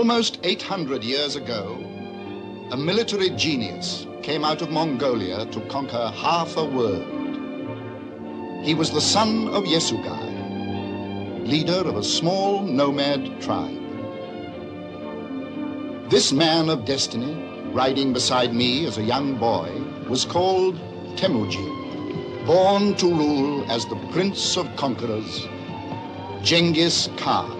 Almost 800 years ago, a military genius came out of Mongolia to conquer half a world. He was the son of Yesugai, leader of a small nomad tribe. This man of destiny, riding beside me as a young boy, was called Temujin, born to rule as the prince of conquerors, Genghis Khan.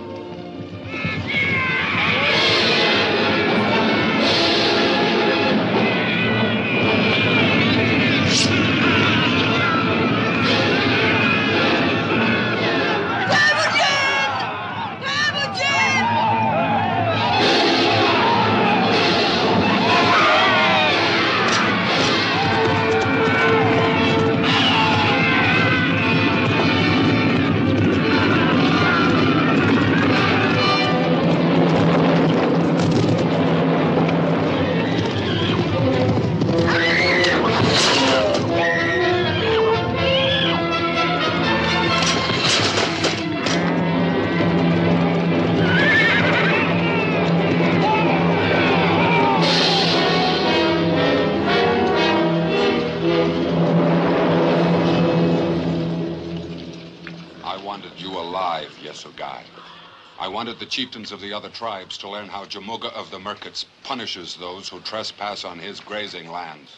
I wanted the chieftains of the other tribes to learn how Jamuga of the Merkits punishes those who trespass on his grazing lands.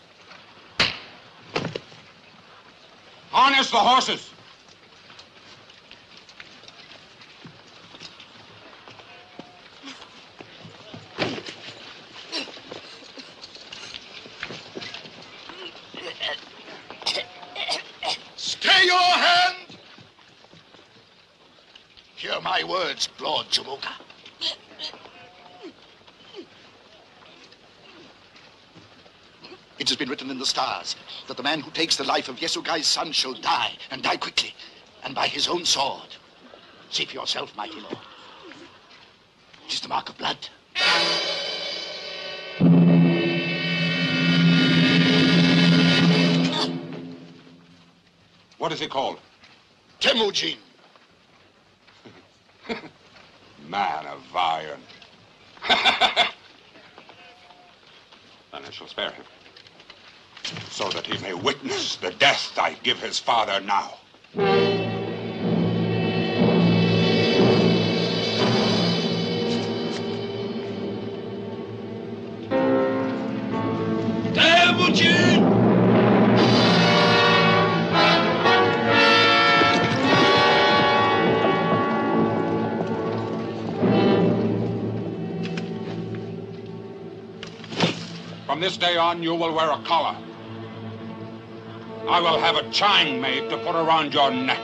Harness the horses! Stay your hand! Hear my words, Lord Jamuga. It has been written in the stars that the man who takes the life of Yesugai's son shall die, and die quickly, and by his own sword. See for yourself, mighty lord. It is the mark of blood. What is he called? Temujin. Man of iron. Then I shall spare him, so that he may witness the death I give his father now. Temujin! From this day on, you will wear a collar. I will have a chain made to put around your neck.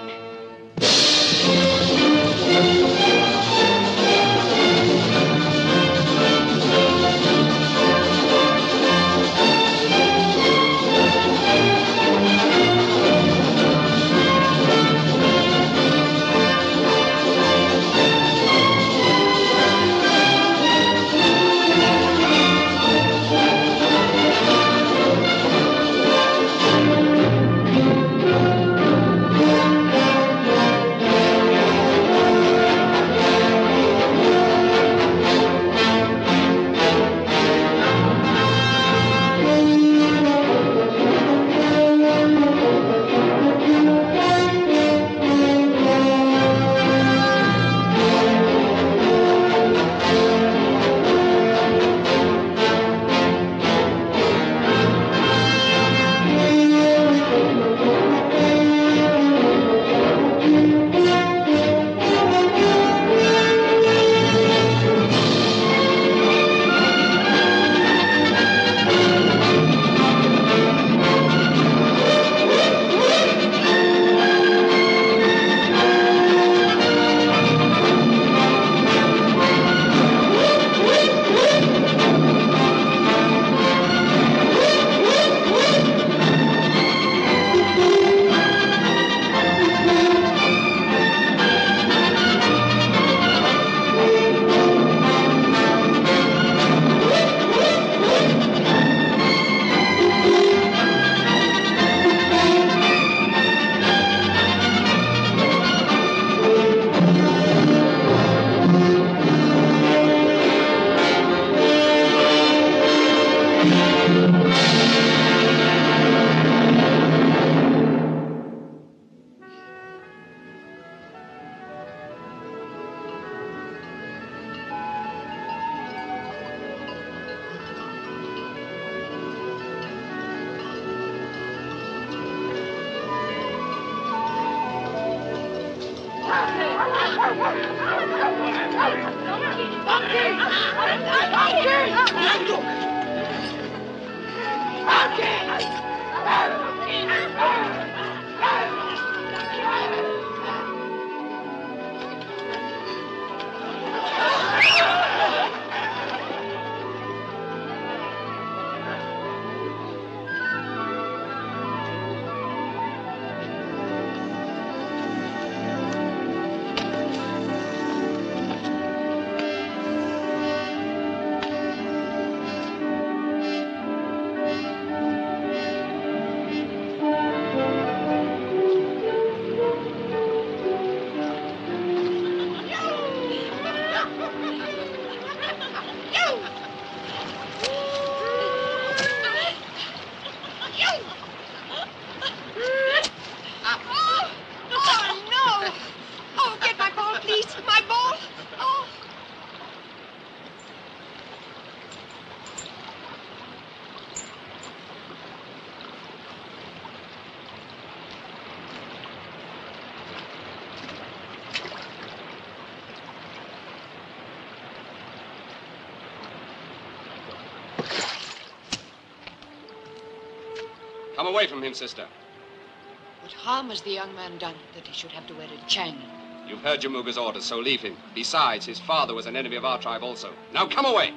Come away from him, sister. What harm has the young man done that he should have to wear a chain? You've heard Jamuga's orders, so leave him. Besides, his father was an enemy of our tribe also. Now come away!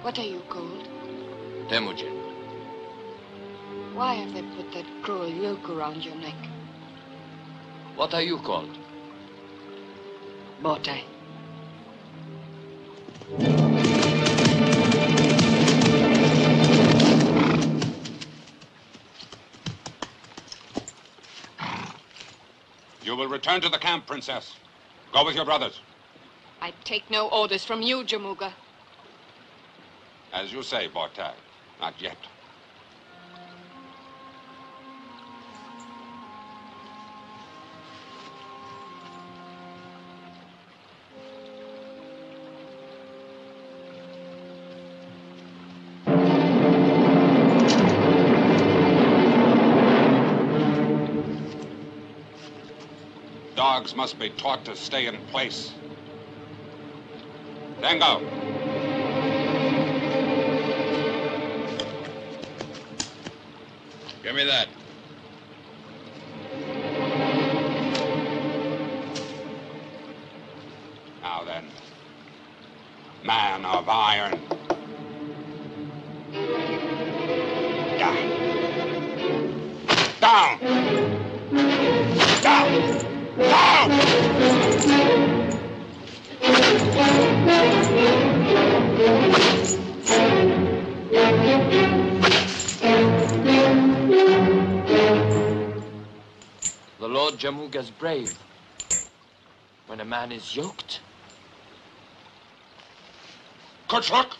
What are you called? Temujin. Why have they put that cruel yoke around your neck? What are you called? Botai. You will return to the camp, Princess. Go with your brothers. I take no orders from you, Jamuga. As you say, Botai. Not yet. Dogs must be taught to stay in place. Then go. Give me that. Now then, man of iron. Down. Down. Down. The Lord Jamuga's brave. When a man is yoked. Good luck.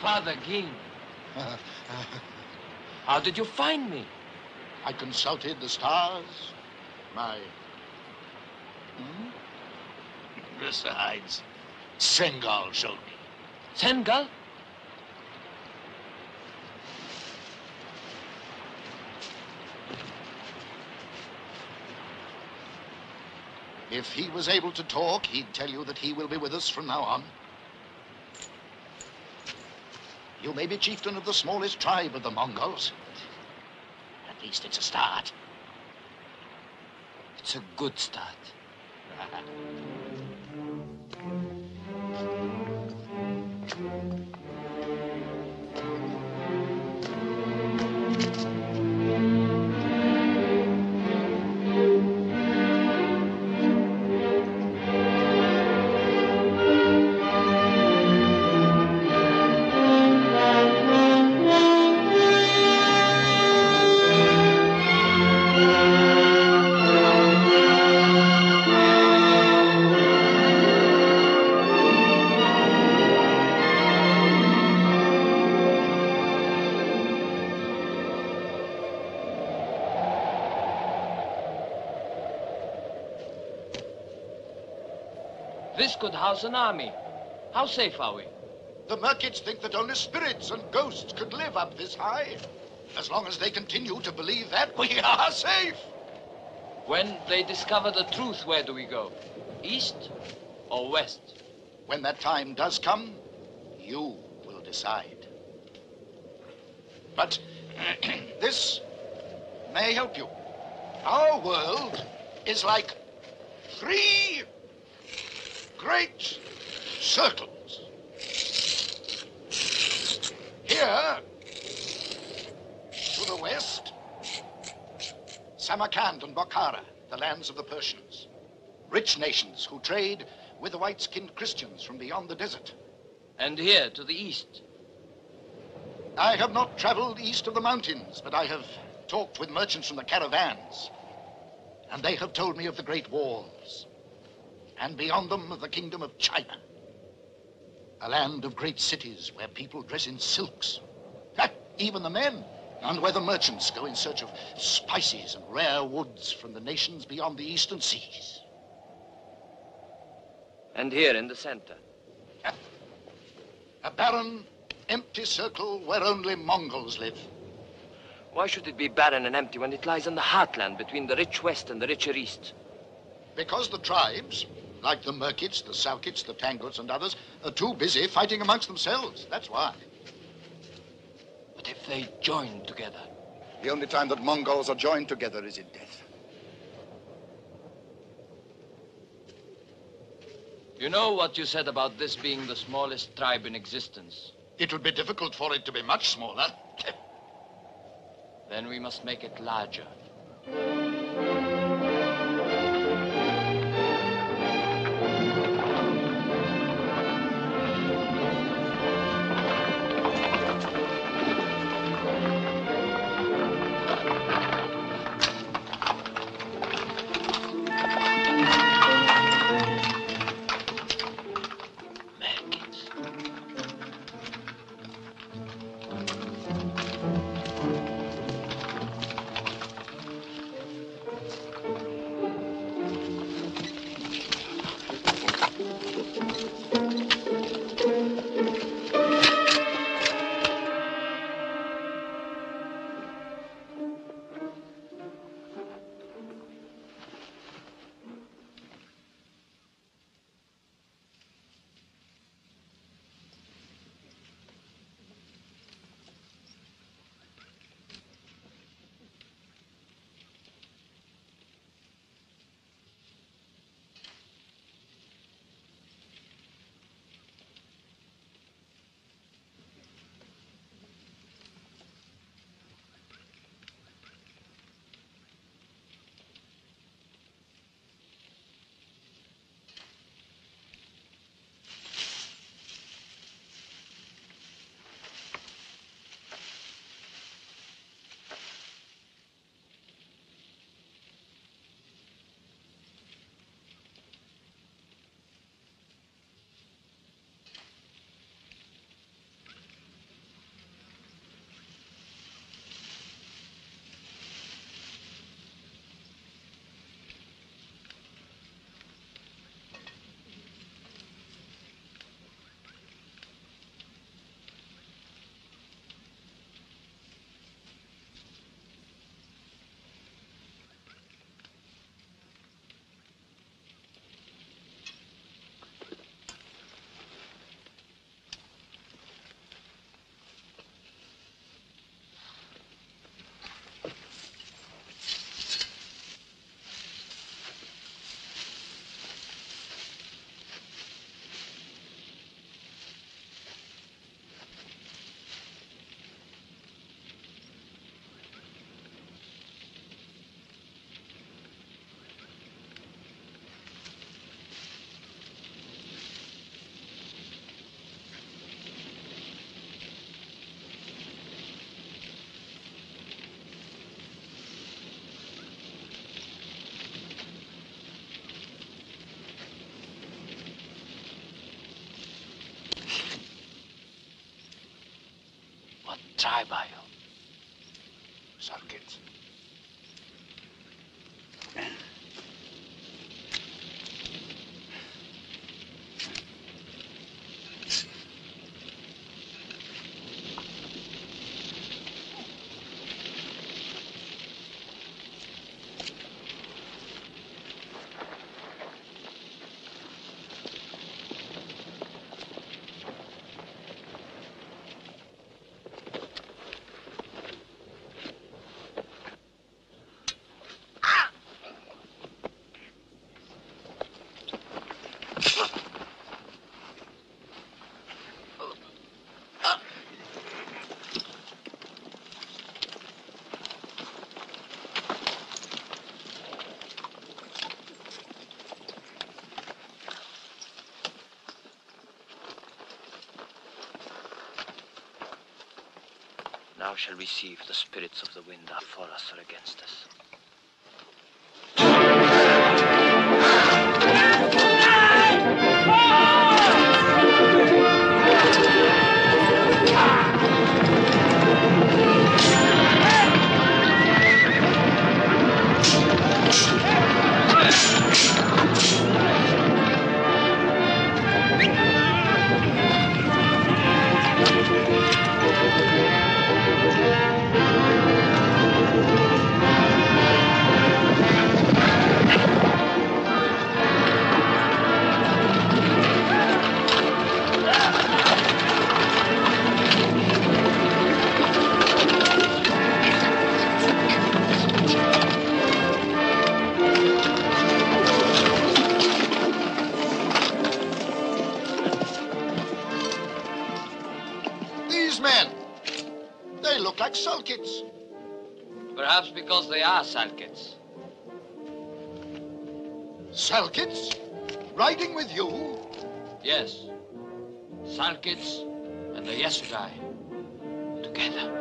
Father Ging. How did you find me? I consulted the stars. My... Besides, Sengal showed me. Sengal? If he was able to talk, he'd tell you that he will be with us from now on. You may be chieftain of the smallest tribe of the Mongols. At least it's a start. It's a good start. This could house an army. How safe are we? The Merkits think that only spirits and ghosts could live up this high. As long as they continue to believe that, we are safe. When they discover the truth, where do we go? East or west? When that time does come, you will decide. But this may help you. Our world is like 3 great circles. Here, to the west, Samarkand and Bokhara, the lands of the Persians. Rich nations who trade with the white-skinned Christians from beyond the desert. And here, to the east? I have not traveled east of the mountains, but I have talked with merchants from the caravans. And they have told me of the Great Walls. And beyond them of the kingdom of China. A land of great cities where people dress in silks. Even the men. And where the merchants go in search of spices and rare woods from the nations beyond the eastern seas. And here in the center? A barren, empty circle where only Mongols live. Why should it be barren and empty when it lies in the heartland between the rich west and the richer east? Because the tribes, like the Merkits, the Salkits, the Tanguts, and others, are too busy fighting amongst themselves. That's why. But if they join together? The only time that Mongols are joined together is in death. You know what you said about this being the smallest tribe in existence? It would be difficult for it to be much smaller. Then we must make it larger. try by you. Salkits. Now shall we see if the spirits of the wind are for us or against us. These men, they look like sulkits. Perhaps because they are Salkits. Sulkits? Riding with you? Yes. Salkits and the Yesugai together.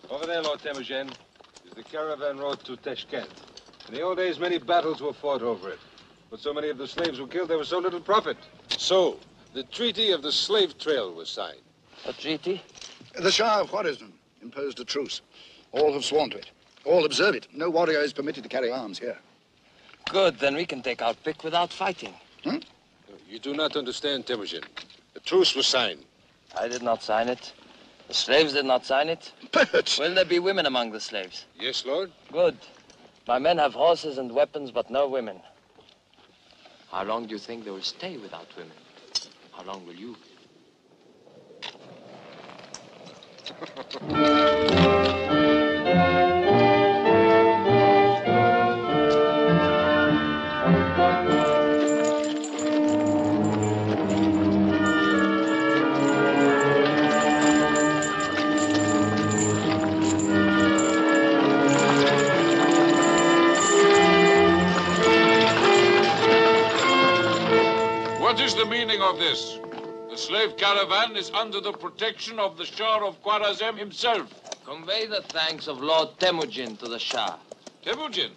Over there, Lord Temujin, is the caravan road to Tashkent. In the old days, many battles were fought over it. But so many of the slaves were killed, there was so little profit. So, the Treaty of the Slave Trail was signed. A treaty? The Shah of Khwarizm imposed a truce. All have sworn to it. All observe it. No warrior is permitted to carry arms here. Good, then we can take our pick without fighting. You do not understand, Temujin. The truce was signed. I did not sign it. The slaves did not sign it. But Will there be women among the slaves? Yes, Lord? Good. My men have horses and weapons, but no women. How long do you think they will stay without women? How long will you? What is the meaning of this? The slave caravan is under the protection of the Shah of Khwarazm himself. Convey the thanks of Lord Temujin to the Shah. Temujin?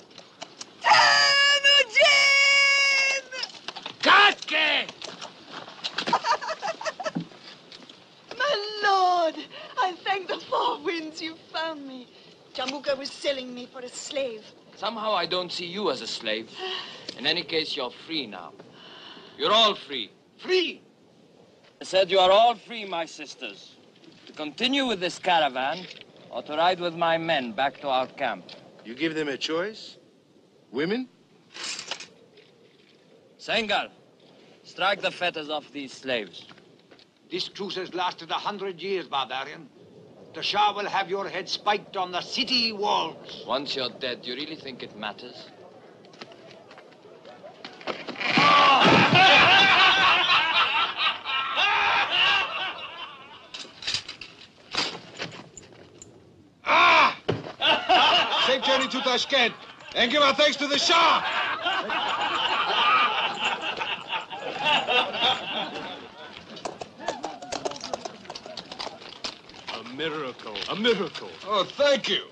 Temujin! Katke! My lord, I thank the four winds you found me. Jamuka was selling me for a slave. Somehow I don't see you as a slave. In any case, you're free now. You're all free. Free! I said you are all free, my sisters, to continue with this caravan or to ride with my men back to our camp. You give them a choice? Women? Sengal, strike the fetters off these slaves. This truce has lasted 100 years, barbarian. The Shah will have your head spiked on the city walls. Once you're dead, do you really think it matters? Safe journey to Tashkent, and give our thanks to the Shah! miracle. A miracle. Oh, thank you.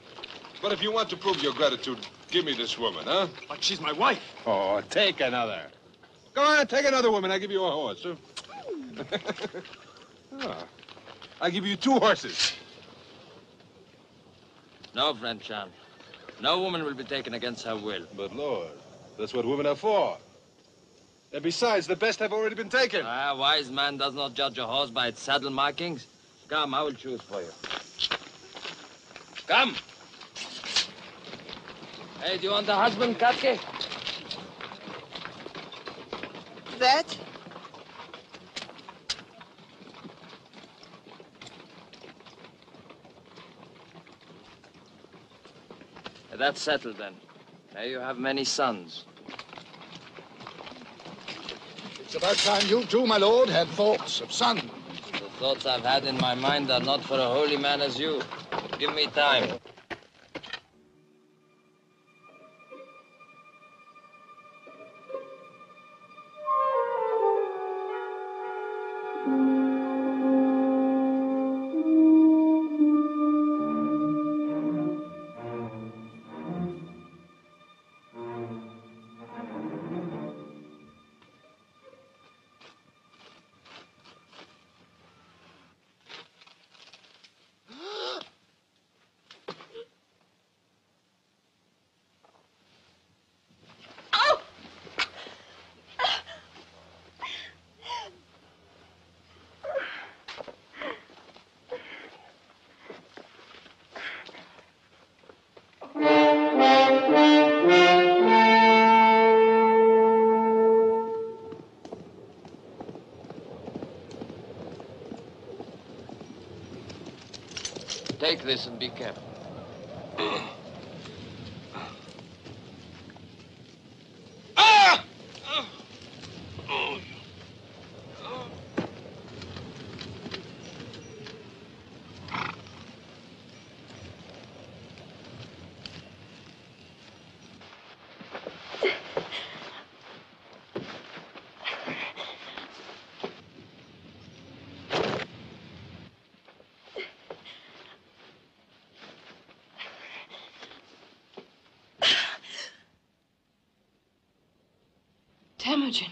But if you want to prove your gratitude, give me this woman, huh? But she's my wife. Oh, take another. Go on, take another woman. I'll give you a horse. Ah, I'll give you 2 horses. No, friend Chan. No woman will be taken against her will. But, Lord, that's what women are for. And besides, the best have already been taken. A wise man does not judge a horse by its saddle markings. Come, I will choose for you. Come. Hey, do you want a husband, Katke? That? That's settled, then. May you have many sons. It's about time you too, my lord, had thoughts of sons. The thoughts I've had in my mind are not for a holy man as you. Give me time. Take this and be careful. Temujin.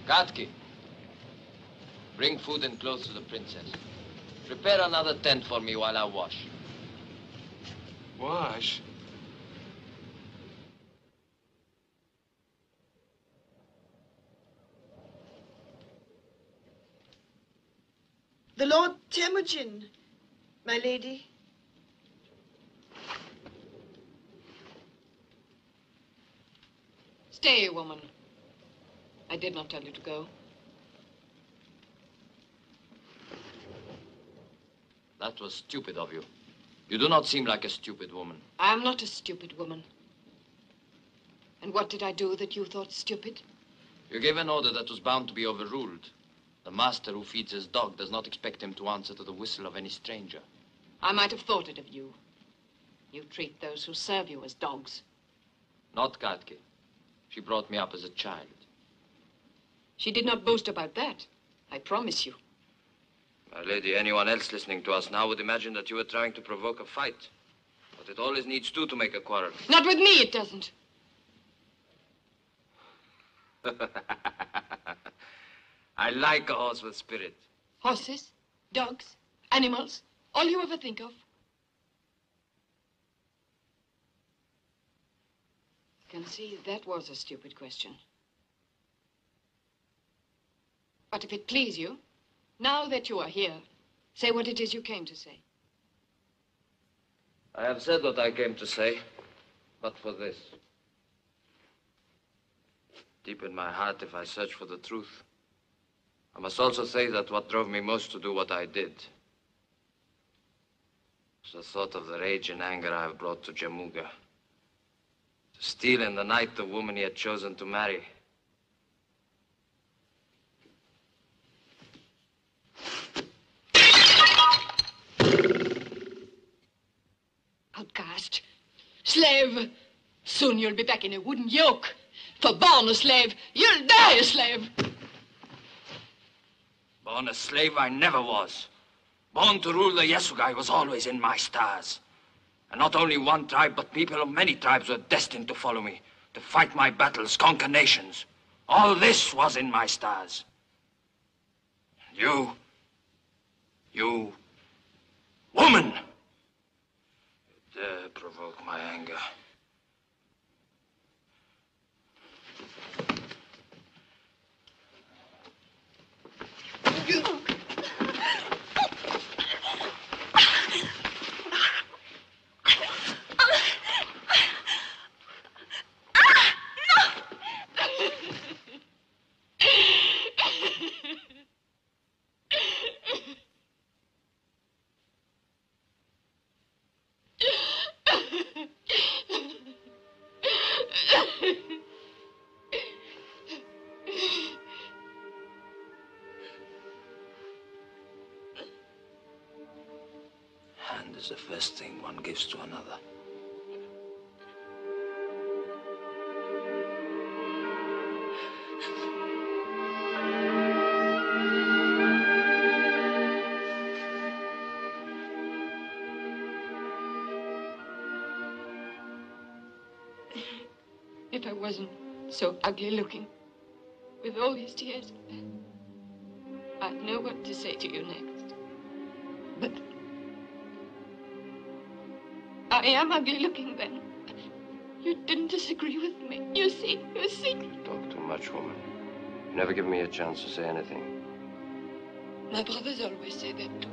Katki, bring food and clothes to the princess. Prepare another tent for me while I wash. Wash? The Lord Temujin, my lady. Stay, woman. I did not tell you to go. That was stupid of you. You do not seem like a stupid woman. I am not a stupid woman. And what did I do that you thought stupid? You gave an order that was bound to be overruled. The master who feeds his dog does not expect him to answer to the whistle of any stranger. I might have thought it of you. You treat those who serve you as dogs. Not Katke. She brought me up as a child. She did not boast about that. I promise you. My lady, anyone else listening to us now would imagine that you were trying to provoke a fight. But it always needs two to make a quarrel. Not with me, it doesn't. I like a horse with spirit. Horses, dogs, animals, all you ever think of. I can see that was a stupid question. But if it please you, now that you are here, say what it is you came to say. I have said what I came to say, but for this. Deep in my heart, if I search for the truth, I must also say that what drove me most to do what I did was the thought of the rage and anger I have brought to Jamuga. To steal in the night the woman he had chosen to marry. Outcast. Slave, soon you'll be back in a wooden yoke. For born a slave, you'll die a slave. Born a slave I never was. Born to rule the Yasugai was always in my stars. And not only one tribe, but people of many tribes were destined to follow me, to fight my battles, conquer nations. All this was in my stars. You, woman, you dare provoke my anger. Hand is the first thing one gives to another. If I wasn't so ugly looking, with all these tears, I'd know what to say to you next. But I am ugly looking then. You didn't disagree with me. You see. Talk too much, woman. You never give me a chance to say anything. My brothers always say that too.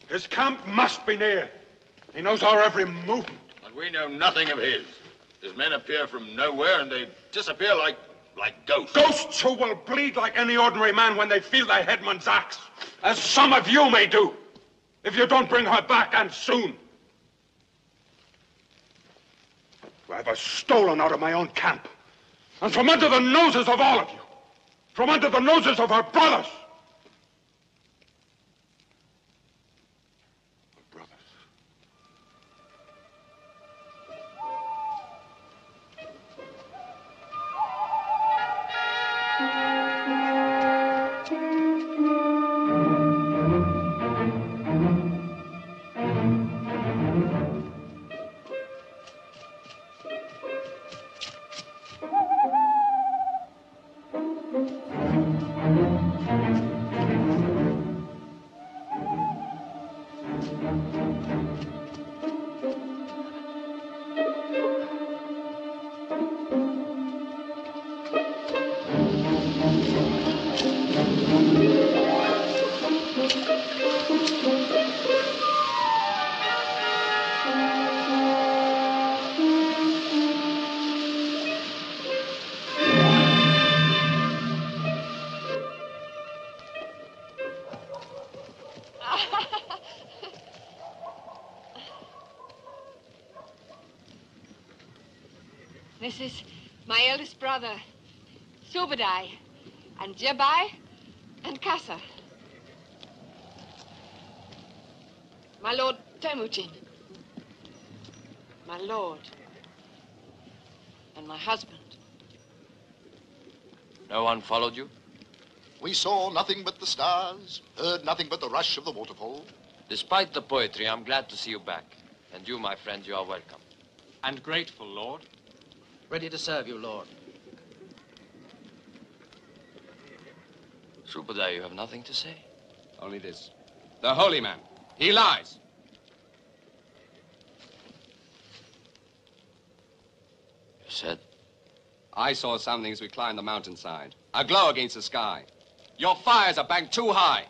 His camp must be near. He knows our every movement. And we know nothing of his. His men appear from nowhere and they disappear like ghosts. Ghosts who will bleed like any ordinary man when they feel the headman's axe, as some of you may do, if you don't bring her back, and soon. To have her stolen out of my own camp, and from under the noses of all of you, from under the noses of her brothers. This is my eldest brother, Subadai, and Jabai, and Kasa. My lord Temujin, my lord, and my husband. No one followed you? We saw nothing but the stars, heard nothing but the rush of the waterfall. Despite the poetry, I'm glad to see you back. And you, my friend, you are welcome. And grateful, Lord. Ready to serve you, Lord. Troubadour, you have nothing to say? Only this. The holy man. He lies. You said? I saw something as we climbed the mountainside. A glow against the sky. Your fires are banked too high.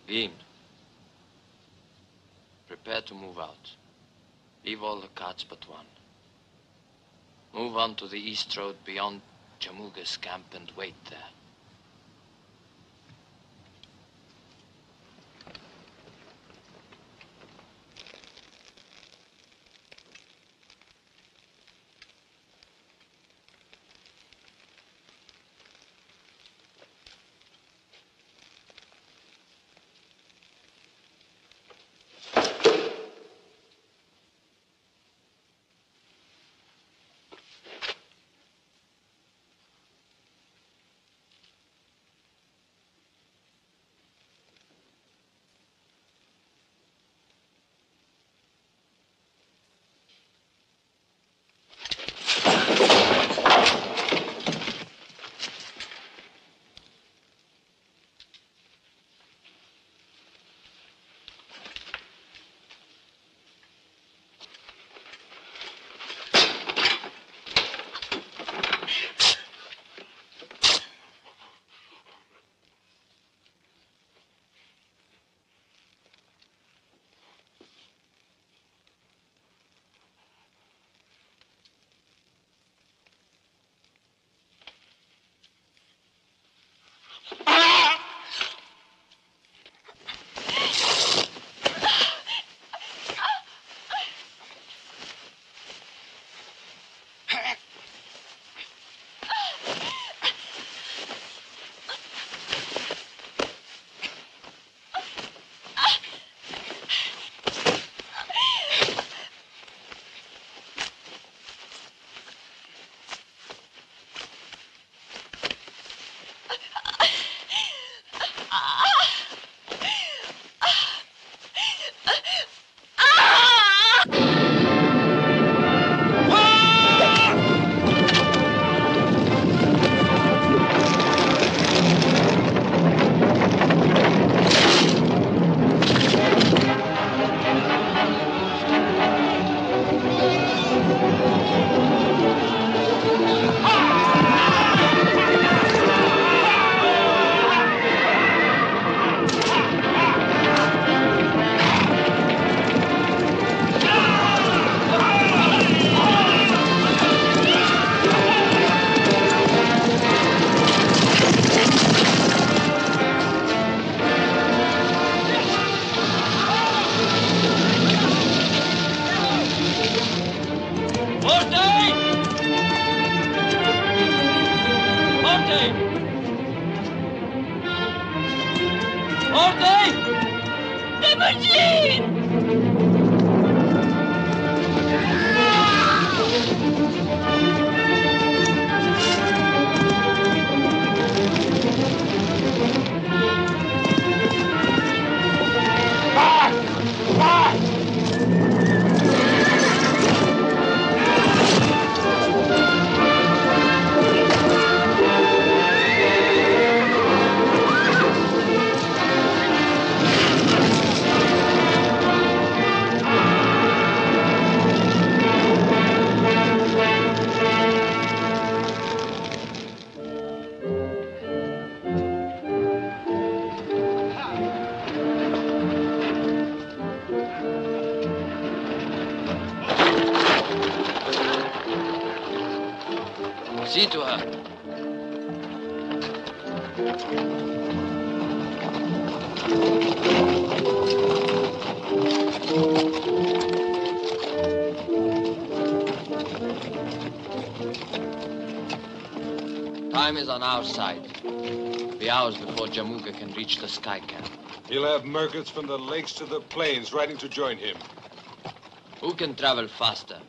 Bean, prepare to move out. Leave all the carts but one. Move on to the east road beyond Jamuga's camp and wait there. machine! See to her. Time is on our side. The hours before Jamuga can reach the sky camp. He'll have merchants from the lakes to the plains riding to join him. Who can travel faster?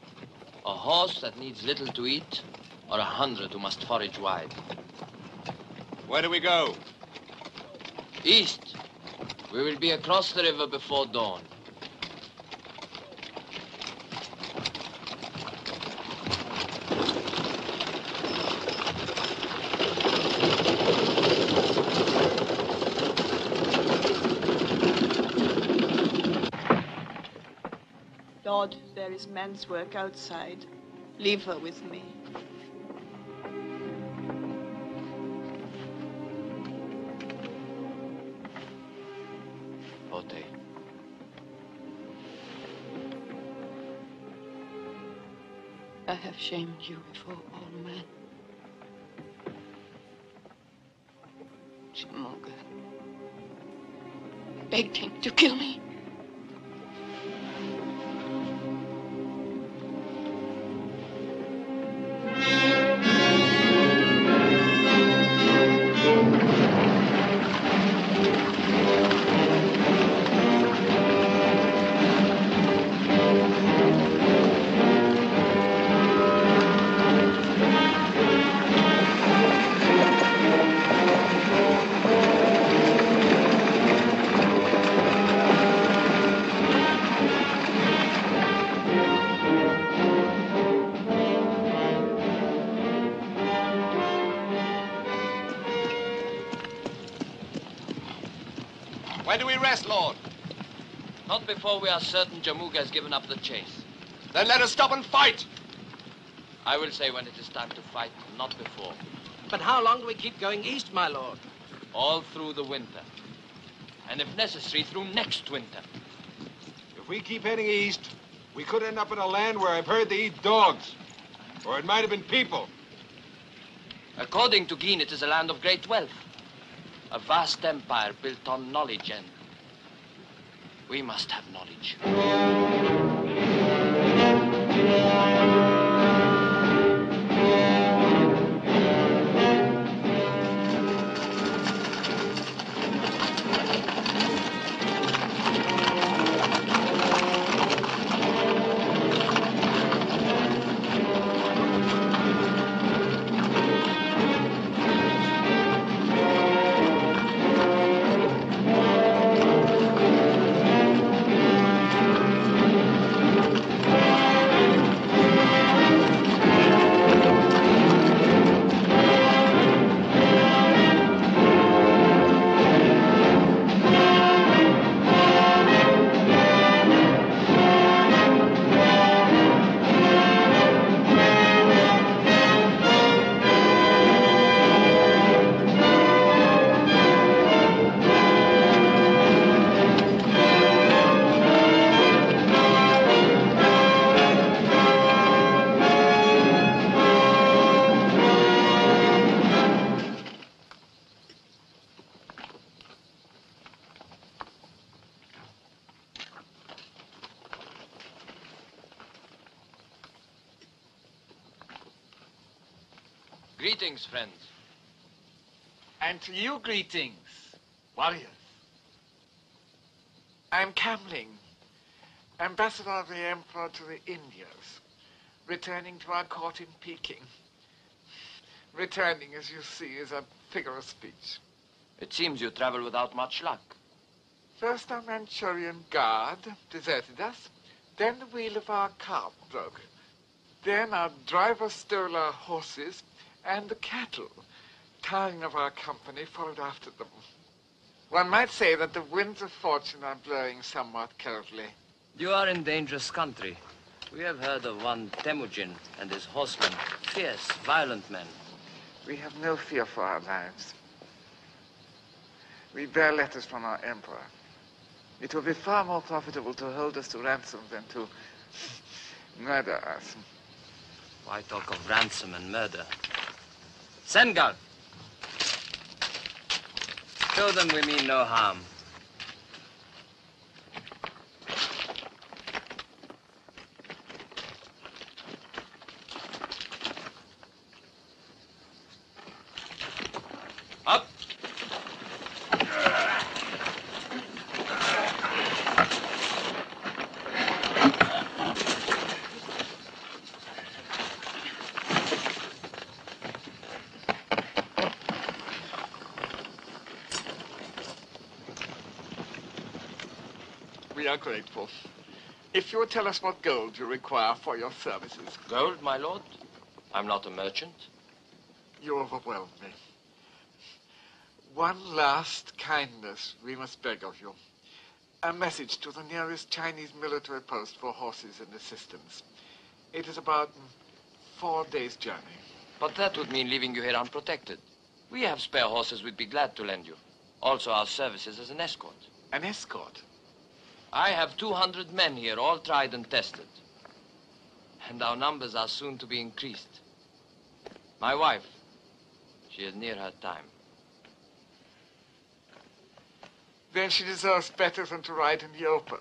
A horse that needs little to eat, or 100 who must forage wide? Where do we go? East. We will be across the river before dawn. Lord, there is man's work outside. Leave her with me. Ote. I have shamed you before all men. Jamuga. I begged him to kill me. When do we rest, Lord? Not before we are certain Jamuga has given up the chase. Then let us stop and fight. I will say when it is time to fight, not before. But how long do we keep going east, my lord? All through the winter. And if necessary, through next winter. If we keep heading east, we could end up in a land where I've heard they eat dogs. Or it might have been people. According to Geen, it is a land of great wealth. A vast empire built on knowledge, and we must have knowledge. Greetings, friends. And to you greetings, warriors. I'm Kamling, ambassador of the Emperor to the Indias, returning to our court in Peking. Returning, as you see, is a figure of speech. It seems you travel without much luck. First, our Manchurian guard deserted us. Then the wheel of our cart broke. Then our driver stole our horses and the cattle. Tiring of our company, followed after them. One might say that the winds of fortune are blowing somewhat currently. You are in dangerous country. We have heard of one Temujin and his horsemen. Fierce, violent men. We have no fear for our lives. We bear letters from our emperor. It will be far more profitable to hold us to ransom than to murder us. Why talk of ransom and murder? Sengal! Show them we mean no harm. Up! We are grateful. If you would tell us what gold you require for your services. Gold, my lord? I'm not a merchant. You overwhelm me. One last kindness we must beg of you. A message to the nearest Chinese military post for horses and assistance. It is about 4 days' journey. But that would mean leaving you here unprotected. We have spare horses we'd be glad to lend you. Also our services as an escort. An escort? I have 200 men here, all tried and tested. And our numbers are soon to be increased. My wife, she is near her time. Then she deserves better than to ride in the open,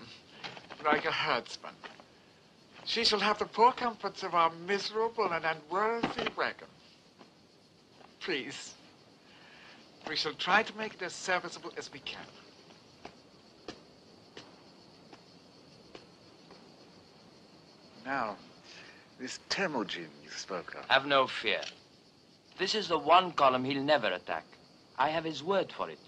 like a herdsman. She shall have the poor comforts of our miserable and unworthy wagon. Please, we shall try to make it as serviceable as we can. Now, this Temujin you spoke of. Have no fear. This is the one column he'll never attack. I have his word for it.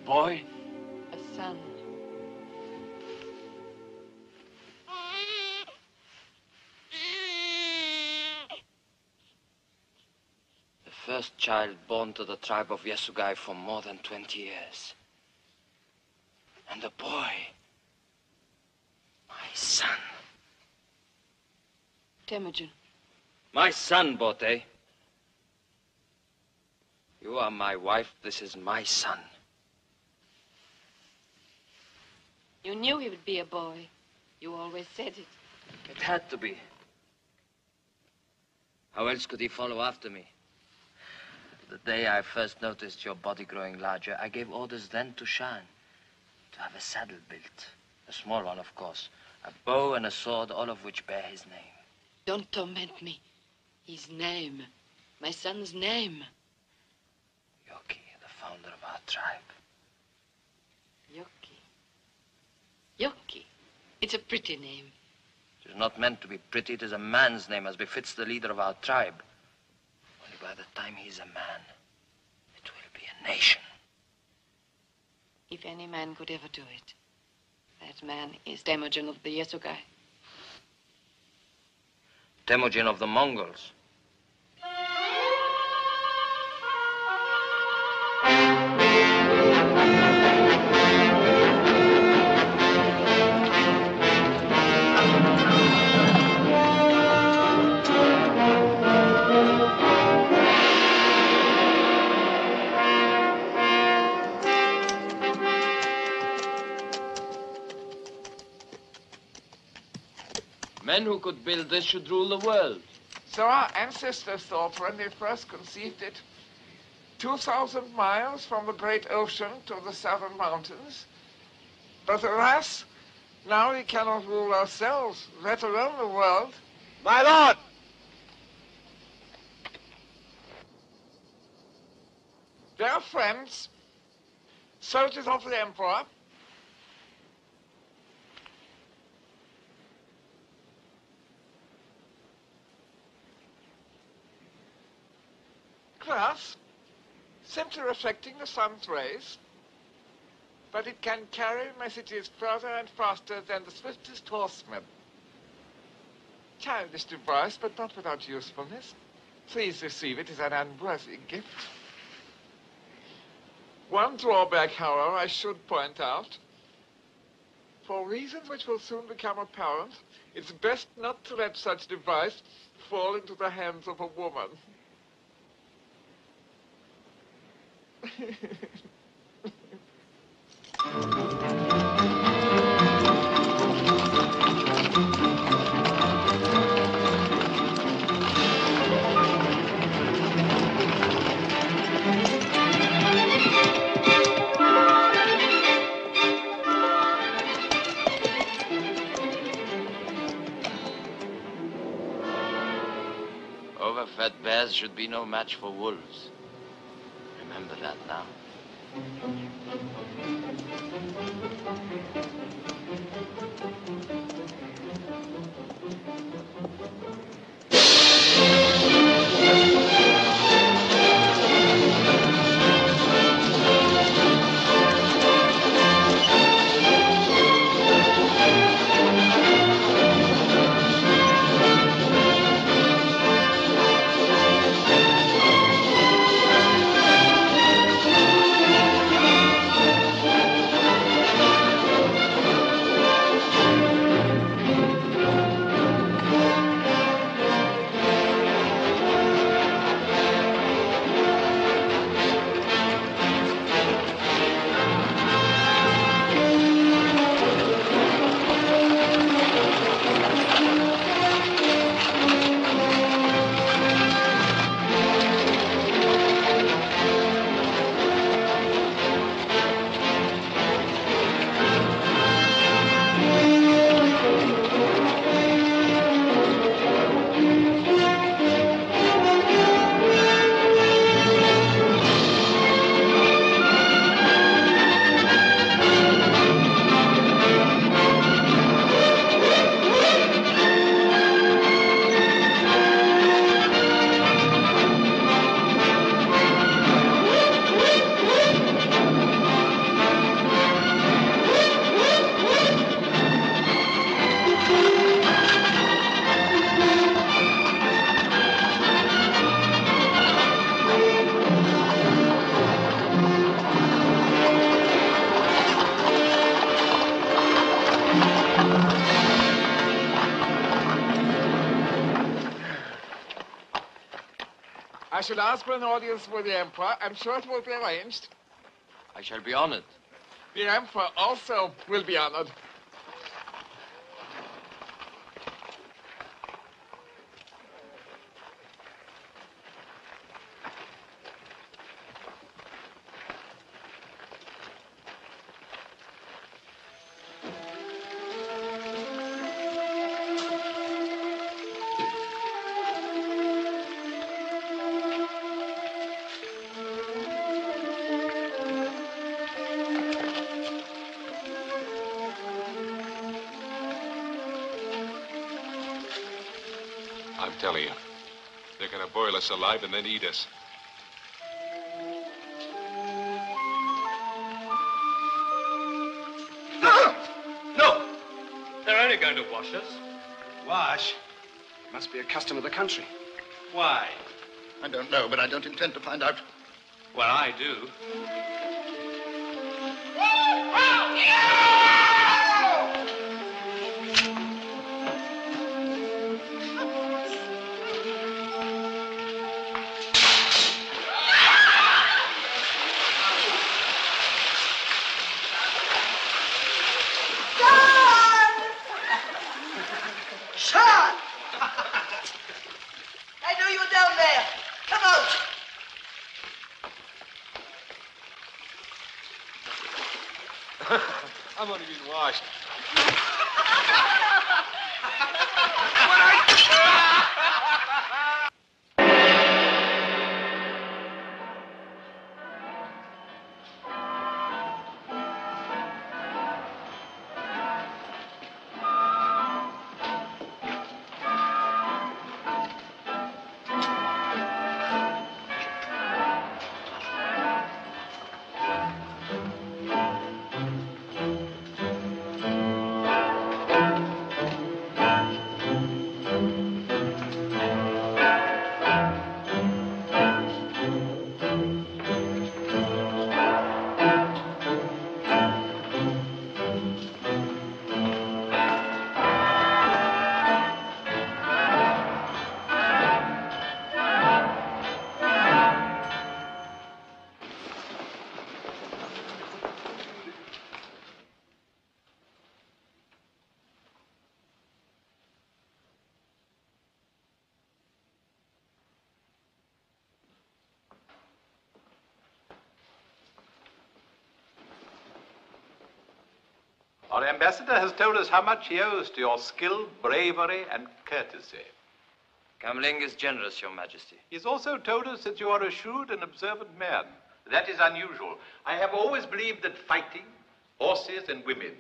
Boy? A son. The first child born to the tribe of Yasugai for more than 20 years. And the boy, my son. Temujin. My son, Bote. You are my wife, this is my son. You knew he would be a boy. You always said it. It had to be. How else could he follow after me? The day I first noticed your body growing larger, I gave orders then to Shan to have a saddle built. A small one, of course. A bow and a sword, all of which bear his name. Don't torment me. His name. My son's name. Yoki, the founder of our tribe. Yoki. Yoki. It's a pretty name. It is not meant to be pretty. It is a man's name, as befits the leader of our tribe. Only by the time he is a man, it will be a nation. If any man could ever do it, that man is Temujin of the Yasugai. Temujin of the Mongols. Men who could build this should rule the world. So our ancestors thought when they first conceived it, 2,000 miles from the great ocean to the southern mountains. But alas, now we cannot rule ourselves, let alone the world. My lord! Dear friends, soldiers of the Emperor, glass, simply reflecting the sun's rays, but it can carry messages further and faster than the swiftest horseman. Childish device, but not without usefulness. Please receive it as an unworthy gift. One drawback, however, I should point out. For reasons which will soon become apparent, it's best not to let such device fall into the hands of a woman. Overfed bears should be no match for wolves. Remember that now. I should ask for an audience with the Emperor. I'm sure it will be arranged. I shall be honored. The Emperor also will be honored. telling you. They're gonna boil us alive and then eat us. No! They're only going to wash us. Wash? Must be a custom of the country. Why? I don't know, but I don't intend to find out. Well, I do. Sean! I know you were down there. Come out. I'm only being washed. Our ambassador has told us how much he owes to your skill, bravery, and courtesy. Kamling is generous, Your Majesty. He's also told us that you are a shrewd and observant man. That is unusual. I have always believed that fighting, horses, and women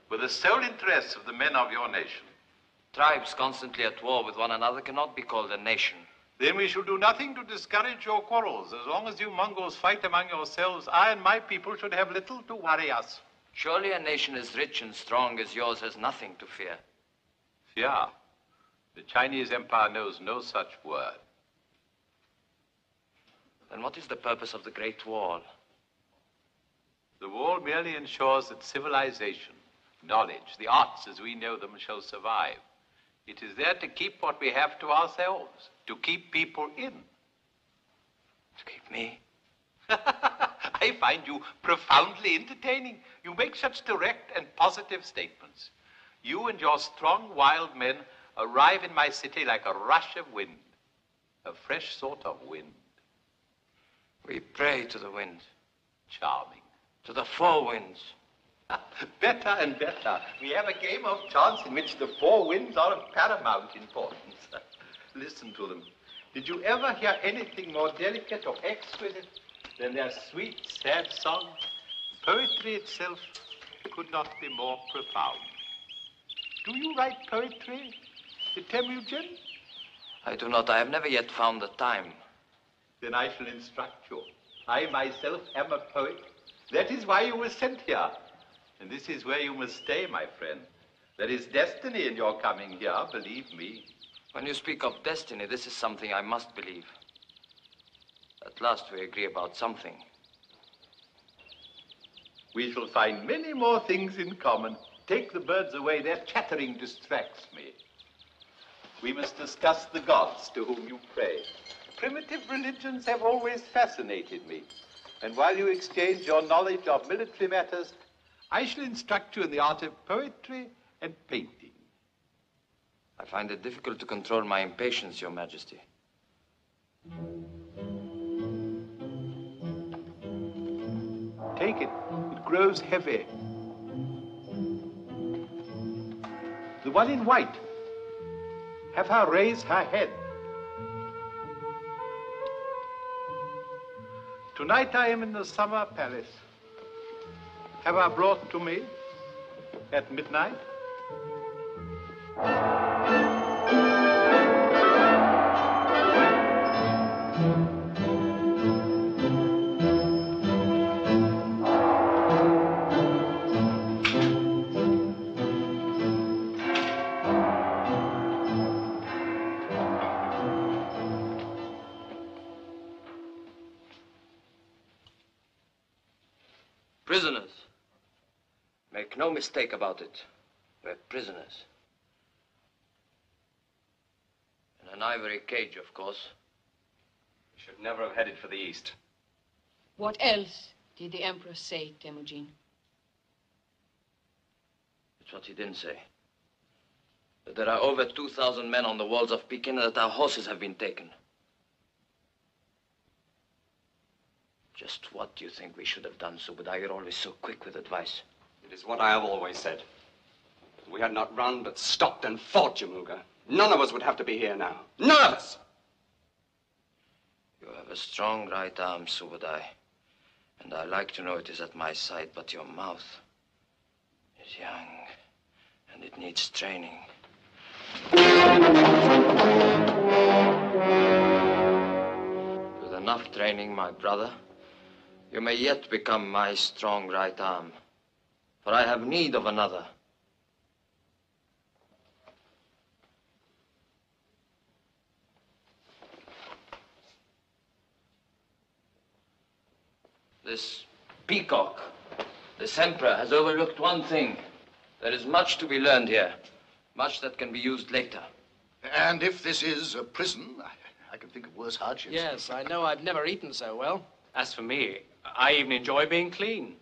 were the sole interests of the men of your nation. Tribes constantly at war with one another cannot be called a nation. Then we shall do nothing to discourage your quarrels. As long as you Mongols fight among yourselves, I and my people should have little to worry us. Surely a nation as rich and strong as yours has nothing to fear. Fear? The Chinese Empire knows no such word. Then what is the purpose of the Great Wall? The wall merely ensures that civilization, knowledge, the arts as we know them shall survive. It is there to keep what we have to ourselves, to keep people in. To keep me? I find you profoundly entertaining. You make such direct and positive statements. You and your strong, wild men arrive in my city like a rush of wind, a fresh sort of wind. We pray to the wind. Charming. To the four winds. Better and better. We have a game of chance in which the four winds are of paramount importance. Listen to them. Did you ever hear anything more delicate or exquisite than their sweet, sad song? Poetry itself could not be more profound. Do you write poetry, Temujin? I do not. I have never yet found the time. Then I shall instruct you. I myself am a poet. That is why you were sent here. And this is where you must stay, my friend. There is destiny in your coming here, believe me. When you speak of destiny, this is something I must believe. At last we agree about something. We shall find many more things in common. Take the birds away. Their chattering distracts me. We must discuss the gods to whom you pray. Primitive religions have always fascinated me. And while you exchange your knowledge of military matters, I shall instruct you in the art of poetry and painting. I find it difficult to control my impatience, Your Majesty. Take it. It grows heavy. The one in white. Have her raise her head. Tonight I am in the summer palace. Have her brought to me at midnight. Prisoners. Make no mistake about it. We're prisoners. In an ivory cage, of course. We should never have headed for the east. What else did the Emperor say, Temujin? It's what he didn't say. That there are over 2,000 men on the walls of Peking and that our horses have been taken. Just what do you think we should have done, Subudai? You're always so quick with advice. It is what I have always said. If we had not run, but stopped and fought, Jamuga, none of us would have to be here now. None of us! You have a strong right arm, Subudai. And I like to know it is at my side, but your mouth is young, and it needs training. With enough training, my brother, you may yet become my strong right arm, for I have need of another. This peacock, this emperor, has overlooked one thing. There is much to be learned here, much that can be used later. And if this is a prison, I can think of worse hardships. Yes, I know I've never eaten so well. As for me, I even enjoy being clean.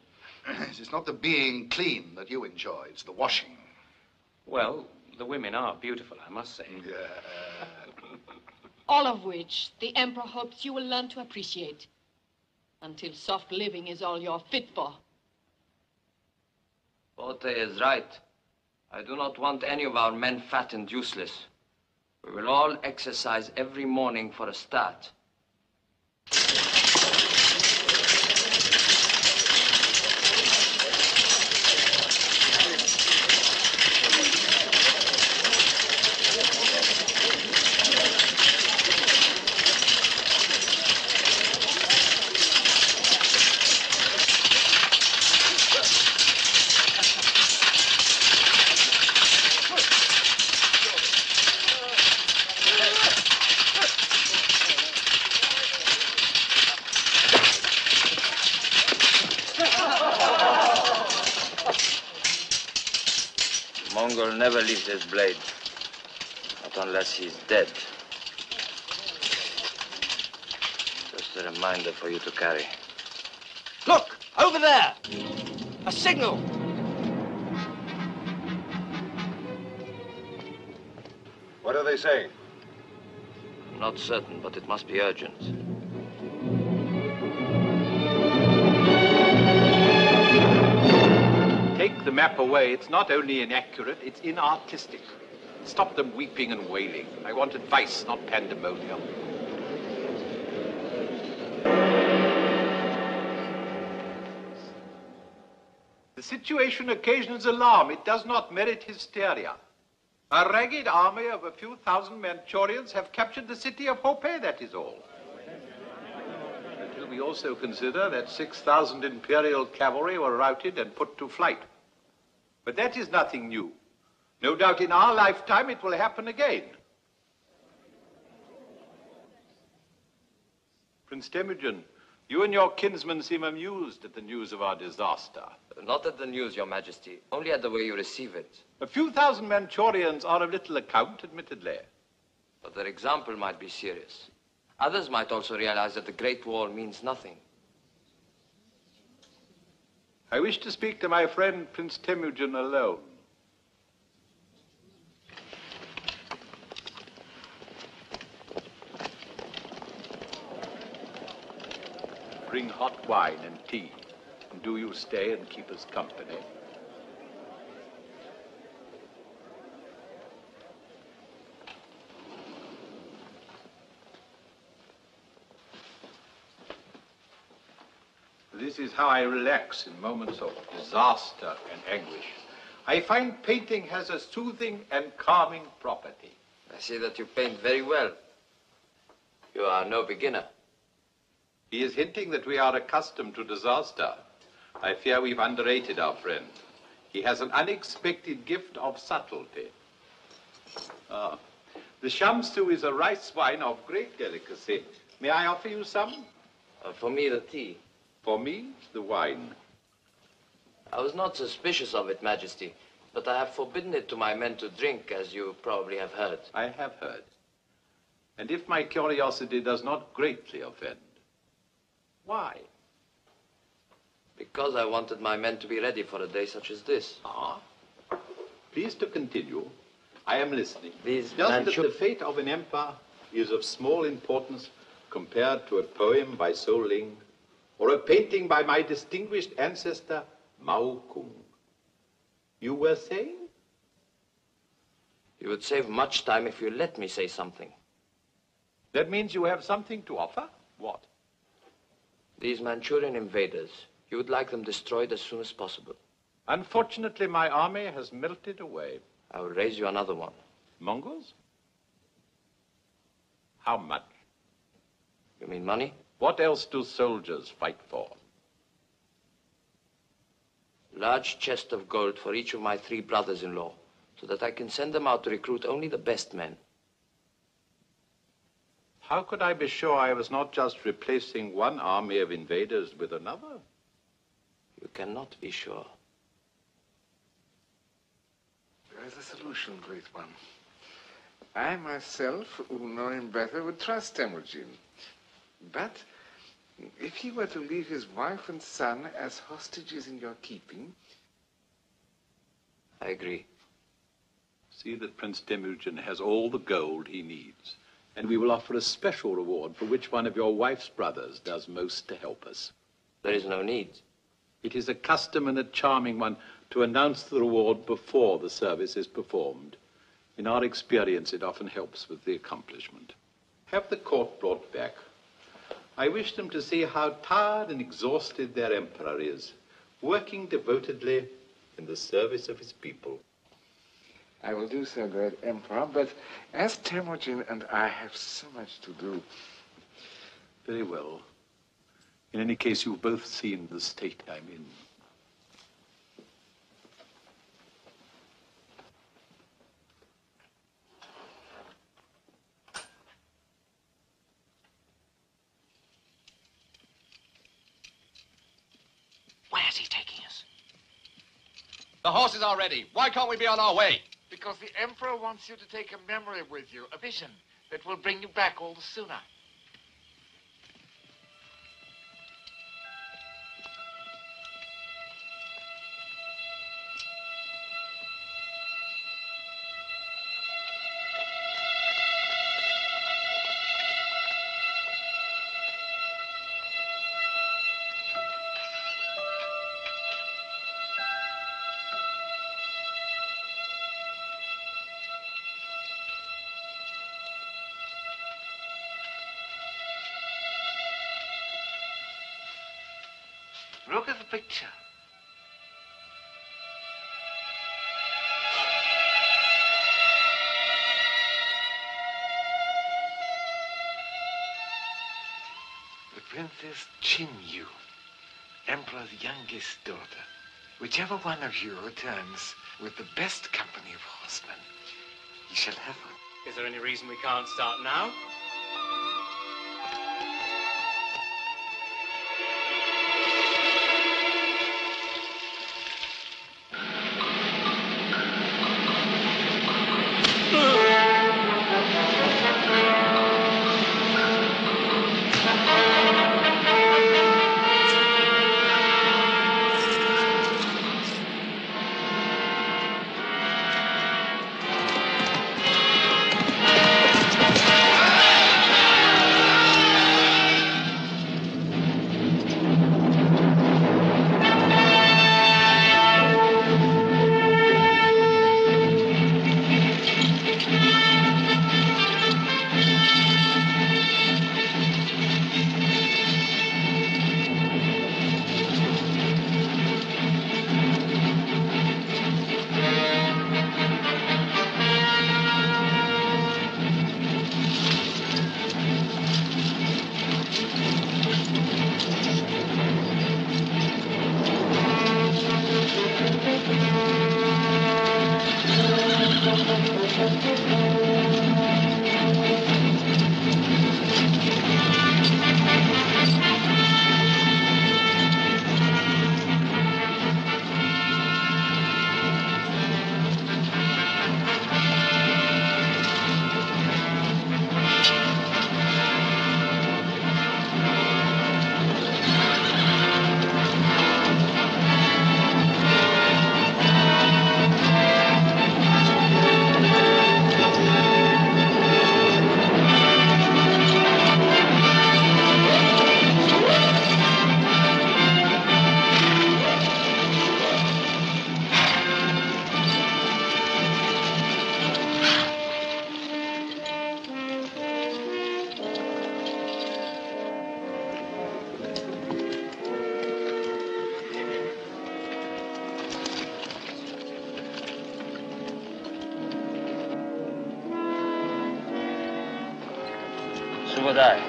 It's not the being clean that you enjoy, it's the washing. Well, the women are beautiful, I must say. Yeah. All of which the Emperor hopes you will learn to appreciate. Until soft living is all you're fit for. Bote is right. I do not want any of our men fat and useless. We will all exercise every morning for a start. Mongol never leaves his blade. Not unless he's dead. Just a reminder for you to carry. Look! Over there! A signal! What are they saying? I'm not certain, but it must be urgent. Take the map away. It's not only inaccurate, it's inartistic. Stop them weeping and wailing. I want advice, not pandemonium. The situation occasions alarm. It does not merit hysteria. A ragged army of a few thousand Manchurians have captured the city of Hope, that is all. Until we also consider that 6,000 Imperial cavalry were routed and put to flight. But that is nothing new. No doubt in our lifetime it will happen again. Prince Temujin, you and your kinsman seem amused at the news of our disaster. Not at the news, Your Majesty, only at the way you receive it. A few thousand Manchurians are of little account, admittedly. But their example might be serious. Others might also realize that the Great Wall means nothing. I wish to speak to my friend Prince Temujin alone. Bring hot wine and tea. And do you stay and keep us company? This is how I relax in moments of disaster and anguish. I find painting has a soothing and calming property. I see that you paint very well. You are no beginner. He is hinting that we are accustomed to disaster. I fear we've underrated our friend. He has an unexpected gift of subtlety. The shamsu is a rice wine of great delicacy. May I offer you some? For me, the tea. For me, the wine. I was not suspicious of it, Majesty, but I have forbidden it to my men to drink, as you probably have heard. I have heard. And if my curiosity does not greatly offend, why? Because I wanted my men to be ready for a day such as this. Ah. Please to continue. I am listening. These Just that the fate of an empire is of small importance compared to a poem by So Ling or a painting by my distinguished ancestor, Mao Kung. You were saying? You would save much time if you let me say something. That means you have something to offer? What? These Manchurian invaders, you would like them destroyed as soon as possible. Unfortunately, my army has melted away. I will raise you another one. Mongols? How much? You mean money? What else do soldiers fight for? Large chest of gold for each of my 3 brothers-in-law, so that I can send them out to recruit only the best men. How could I be sure I was not just replacing one army of invaders with another? You cannot be sure. There is a solution, Great One. I myself, who know him better, would trust Temujin. But if he were to leave his wife and son as hostages in your keeping... I agree. See that Prince Temujin has all the gold he needs, and we will offer a special reward for which one of your wife's brothers does most to help us. There is no need. It is a custom and a charming one to announce the reward before the service is performed. In our experience, it often helps with the accomplishment. Have the court brought back. I wish them to see how tired and exhausted their emperor is, working devotedly in the service of his people. I will do so, Great Emperor, but as Temujin and I have so much to do... Very well. In any case, you've both seen the state I'm in. Where is he taking us? The horses are ready. Why can't we be on our way? Because the Emperor wants you to take a memory with you, a vision that will bring you back all the sooner. Look at the picture. The Princess Chinyu, Emperor's youngest daughter. Whichever one of you returns with the best company of horsemen, you shall have one. Is there any reason we can't start now? would I.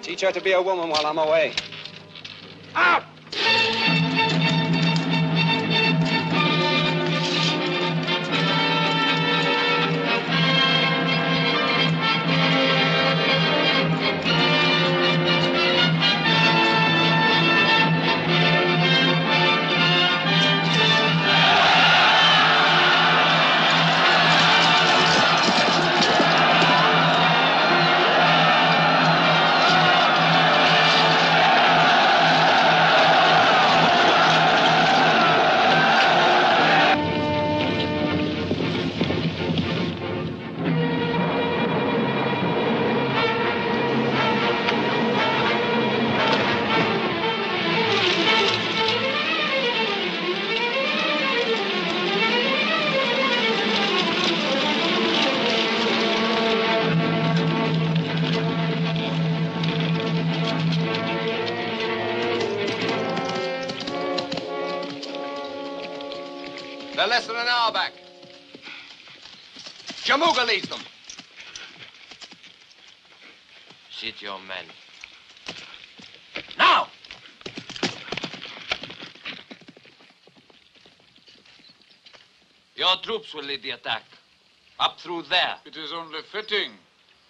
Teach her to be a woman while I'm away. Out! They're less than an hour back. Jamuga leads them. Sit your men. Now! Your troops will lead the attack. Up through there. It is only fitting.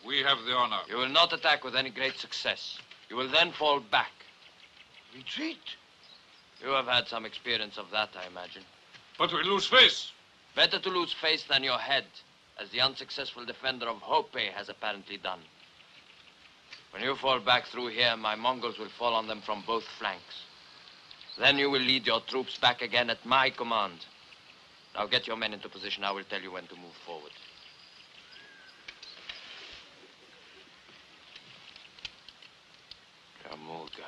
We have the honor. You will not attack with any great success. You will then fall back. Retreat? You have had some experience of that, I imagine. But we lose face. Better to lose face than your head, as the unsuccessful defender of Hope has apparently done. When you fall back through here, my Mongols will fall on them from both flanks. Then you will lead your troops back again at my command. Now get your men into position. I will tell you when to move forward. Jamuga.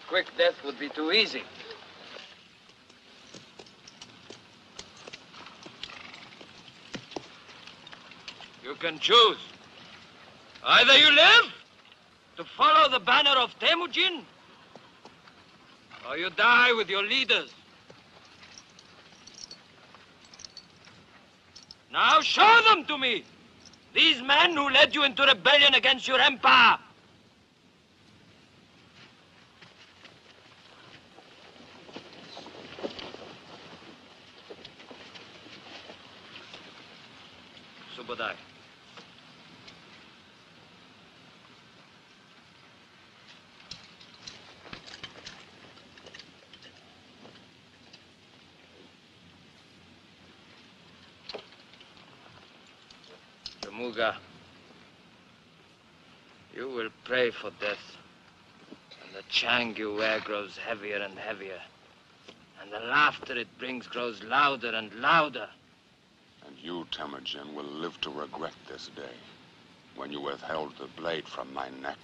Quick death would be too easy. You can choose. Either you live to follow the banner of Temujin, or you die with your leaders Now show them to me! These men who led you into rebellion against your empire! Subadai. Jamuga, you will pray for death, and the chang you wear grows heavier and heavier, and the laughter it brings grows louder and louder. And you, Temujin, will live to regret this day, when you withheld the blade from my neck.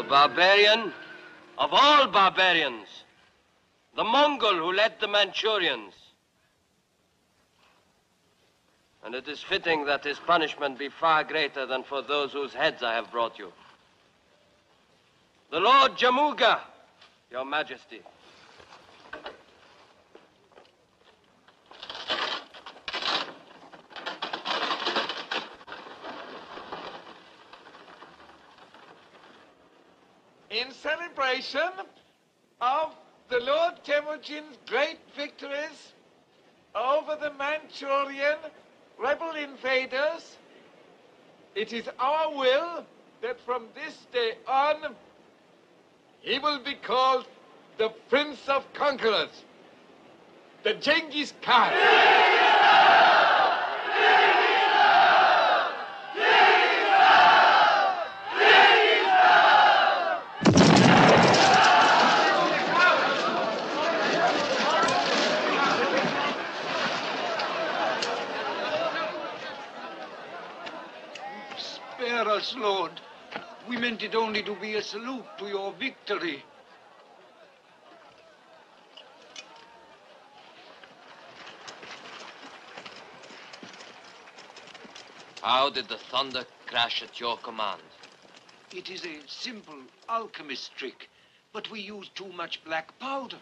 Barbarian of all barbarians, the Mongol who led the Manchurians. And it is fitting that his punishment be far greater than for those whose heads I have brought you. The Lord Jamuga, Your Majesty. In celebration of the Lord Temujin's great victories over the Manchurian rebel invaders, it is our will that from this day on, he will be called the Prince of Conquerors, the Genghis Khan. Spare us, Lord. We meant it only to be a salute to your victory. How did the thunder crash at your command? It is a simple alchemist trick, but we use too much black powder.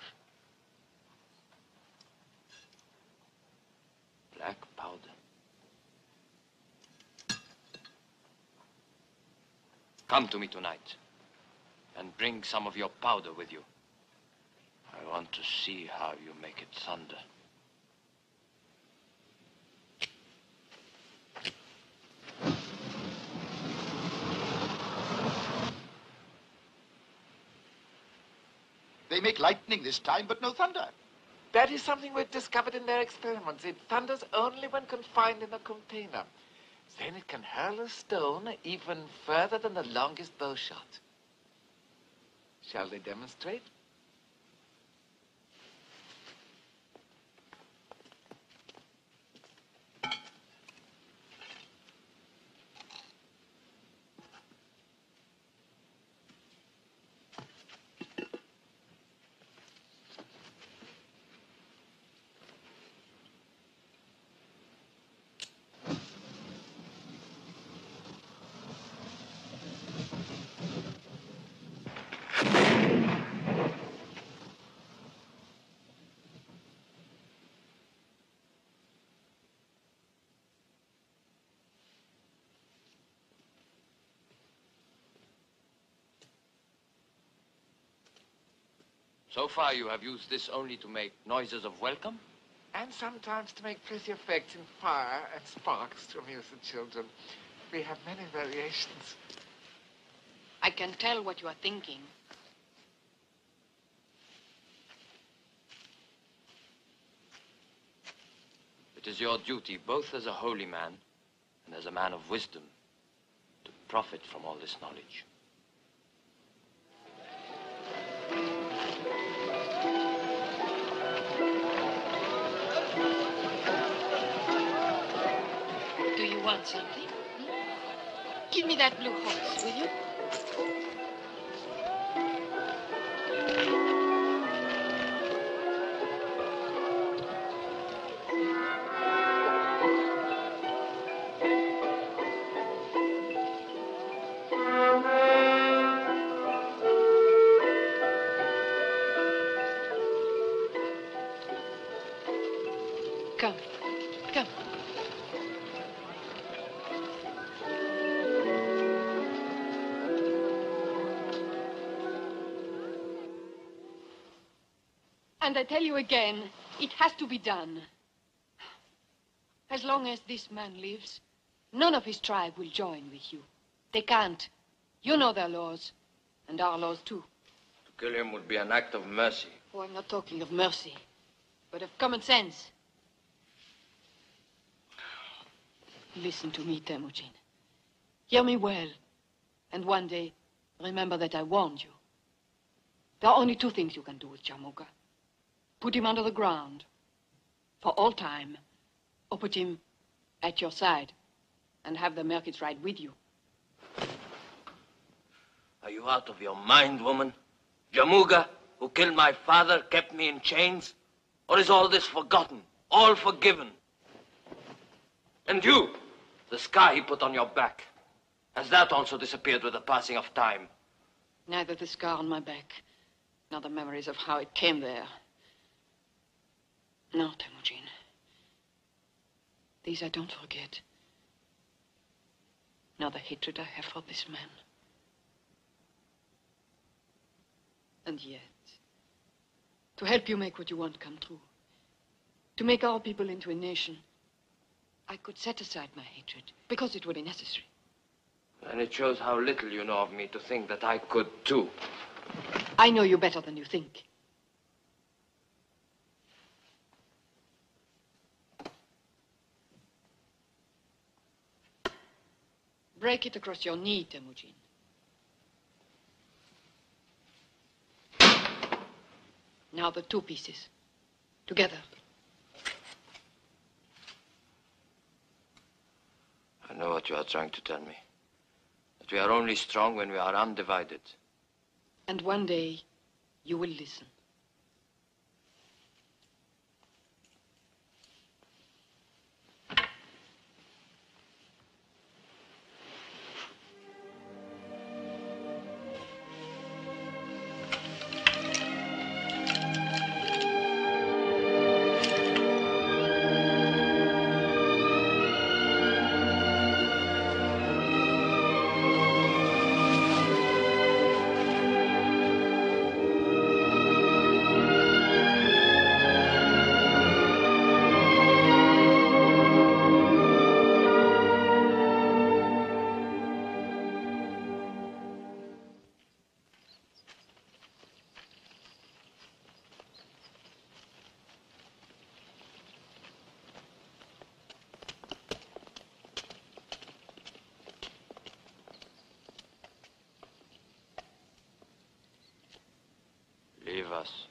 Black powder. Come to me tonight, and bring some of your powder with you. I want to see how you make it thunder. They make lightning this time, but no thunder. That is something we've discovered in their experiments. It thunders only when confined in a container. Then it can hurl a stone even further than the longest bow shot. Shall they demonstrate? So far, you have used this only to make noises of welcome? And sometimes to make pretty effects in fire and sparks to amuse the children. We have many variations. I can tell what you are thinking. It is your duty, both as a holy man and as a man of wisdom, to profit from all this knowledge. want something? Give me that blue horse, will you? Come, come. And I tell you again, it has to be done. As long as this man lives, none of his tribe will join with you. They can't. You know their laws, and our laws too. To kill him would be an act of mercy. Oh, I'm not talking of mercy, but of common sense. Listen to me, Temujin. Hear me well, and one day, remember that I warned you. There are only two things you can do with Jamuga. Put him under the ground, for all time, or put him at your side, and have the Merkits ride with you. Are you out of your mind, woman? Jamuga, who killed my father, kept me in chains? Or is all this forgotten, all forgiven? And you, the scar he put on your back, has that also disappeared with the passing of time? Neither the scar on my back, nor the memories of how it came there. No, Temujin. These I don't forget. Nor the hatred I have for this man. And yet, to help you make what you want come true, to make our people into a nation, I could set aside my hatred, because it would be necessary. And it shows how little you know of me to think that I could, too. I know you better than you think. Break it across your knee, Temujin. Now the two pieces. Together. I know what you are trying to tell me. That we are only strong when we are undivided. And one day, you will listen. Leave us.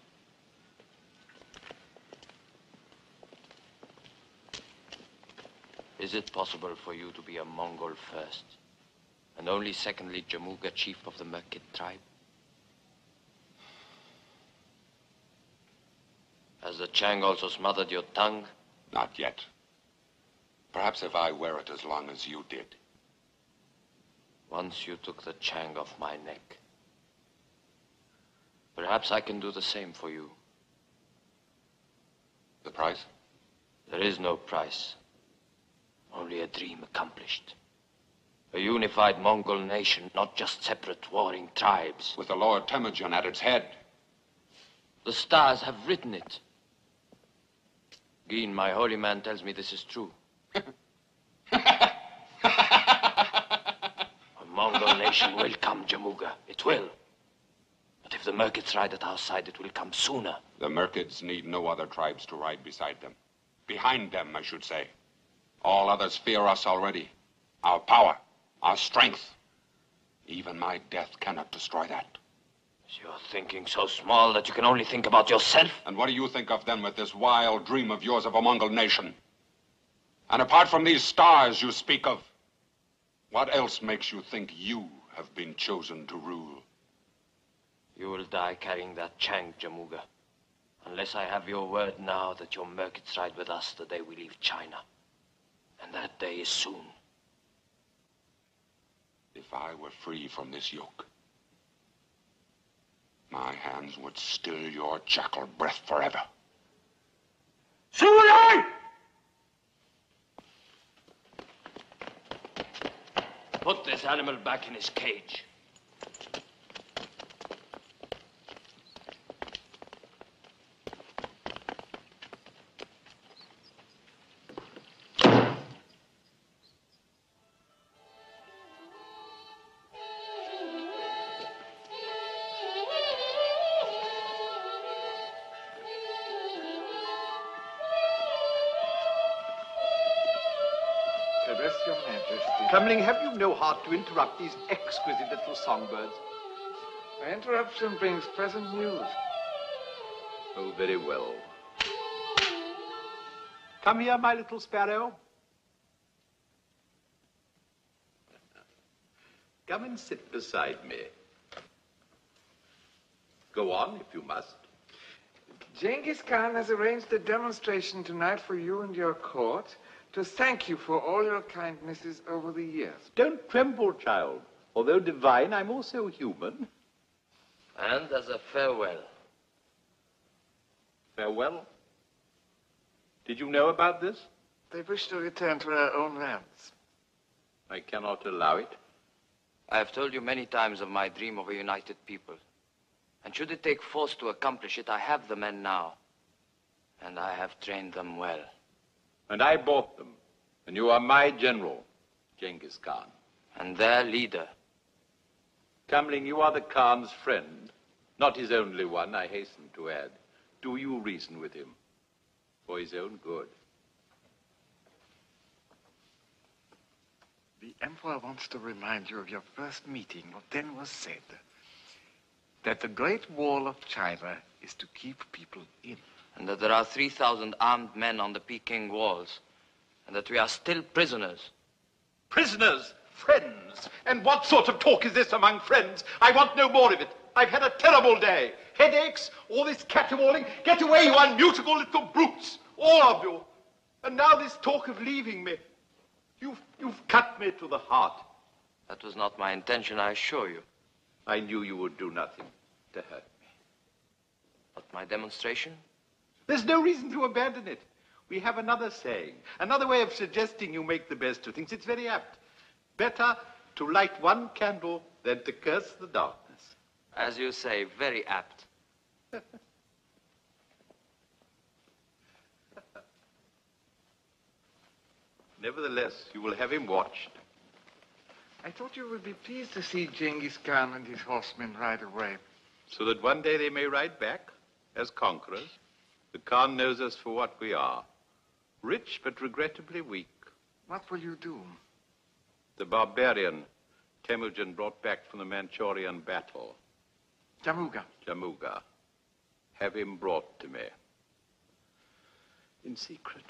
Is it possible for you to be a Mongol first, and only secondly Jamuga, chief of the Merkit tribe? Has the Chang also smothered your tongue? Not yet. Perhaps if I wear it as long as you did. Once you took the Chang off my neck. Perhaps I can do the same for you. The price? There is no price. Only a dream accomplished. A unified Mongol nation, not just separate warring tribes. With the Lord Temujin at its head. The stars have written it. Geen, my holy man, tells me this is true. A Mongol nation will come, Jamuga. It will. But if the Merkits ride at our side, it will come sooner. The Merkits need no other tribes to ride beside them. Behind them, I should say. All others fear us already. Our power, our strength. Even my death cannot destroy that. You're thinking so small that you can only think about yourself? And what do you think of then with this wild dream of yours of a Mongol nation? And apart from these stars you speak of, what else makes you think you have been chosen to rule? You will die carrying that Chang, Jamuga. Unless I have your word now that your merchants ride with us the day we leave China. And that day is soon. If I were free from this yoke, my hands would still your jackal breath forever. Sule! Put this animal back in his cage. Your Majesty. Comling, have you no heart to interrupt these exquisite little songbirds? My interruption brings present news. Oh, very well. Come here, my little sparrow. Come and sit beside me. Go on, if you must. Genghis Khan has arranged a demonstration tonight for you and your court to thank you for all your kindnesses over the years. Don't tremble, child. Although divine, I'm also human. And as a farewell. Farewell? Did you know about this? They wish to return to their own lands. I cannot allow it. I have told you many times of my dream of a united people. And should it take force to accomplish it, I have the men now. And I have trained them well. And I bought them. And you are my general, Genghis Khan. And their leader. Comling, you are the Khan's friend. Not his only one, I hasten to add. Do you reason with him? For his own good. The Emperor wants to remind you of your first meeting, what then was said. That the Great Wall of China is to keep people in. And that there are 3,000 armed men on the Peking walls. And that we are still prisoners. Prisoners? Friends? And what sort of talk is this among friends? I want no more of it. I've had a terrible day. Headaches, all this caterwauling. Get away, you unmutable little brutes. All of you. And now this talk of leaving me. You've cut me to the heart. That was not my intention, I assure you. I knew you would do nothing to hurt me. But my demonstration? There's no reason to abandon it. We have another saying, another way of suggesting you make the best of things. It's very apt. Better to light one candle than to curse the darkness. As you say, very apt. Nevertheless, you will have him watched. I thought you would be pleased to see Genghis Khan and his horsemen ride away. So that one day they may ride back as conquerors. The Khan knows us for what we are. Rich, but regrettably weak. What will you do? The barbarian Temujin brought back from the Manchurian battle. Jamuga. Jamuga. Have him brought to me. In secret.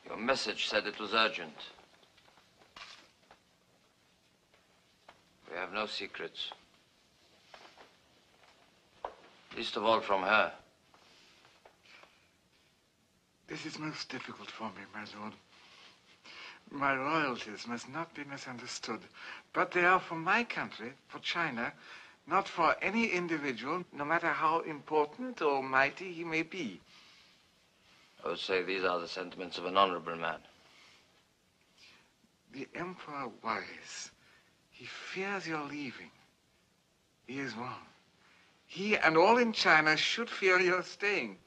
Your message said it was urgent. We have no secrets. Least of all from her. This is most difficult for me, my lord. My royalties must not be misunderstood, but they are for my country, for China, not for any individual, no matter how important or mighty he may be. I would say these are the sentiments of an honorable man. The Emperor worries. He fears your leaving. He is wrong. He and all in China should fear your staying.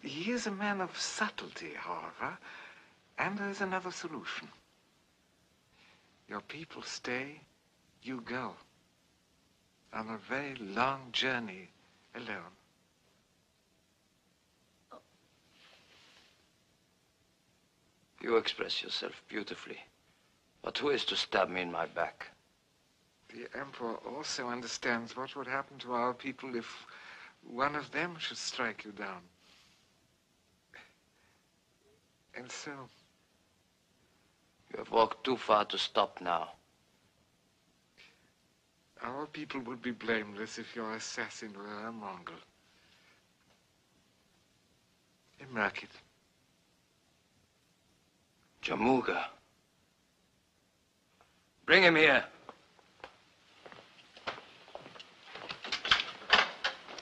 He is a man of subtlety, however, and there is another solution. Your people stay, you go. On a very long journey alone. You express yourself beautifully. But who is to stab me in my back? The Emperor also understands what would happen to our people if one of them should strike you down. And so... You have walked too far to stop now. Our people would be blameless if your assassin were a Mongol. Mark it. Jamuga. Bring him here.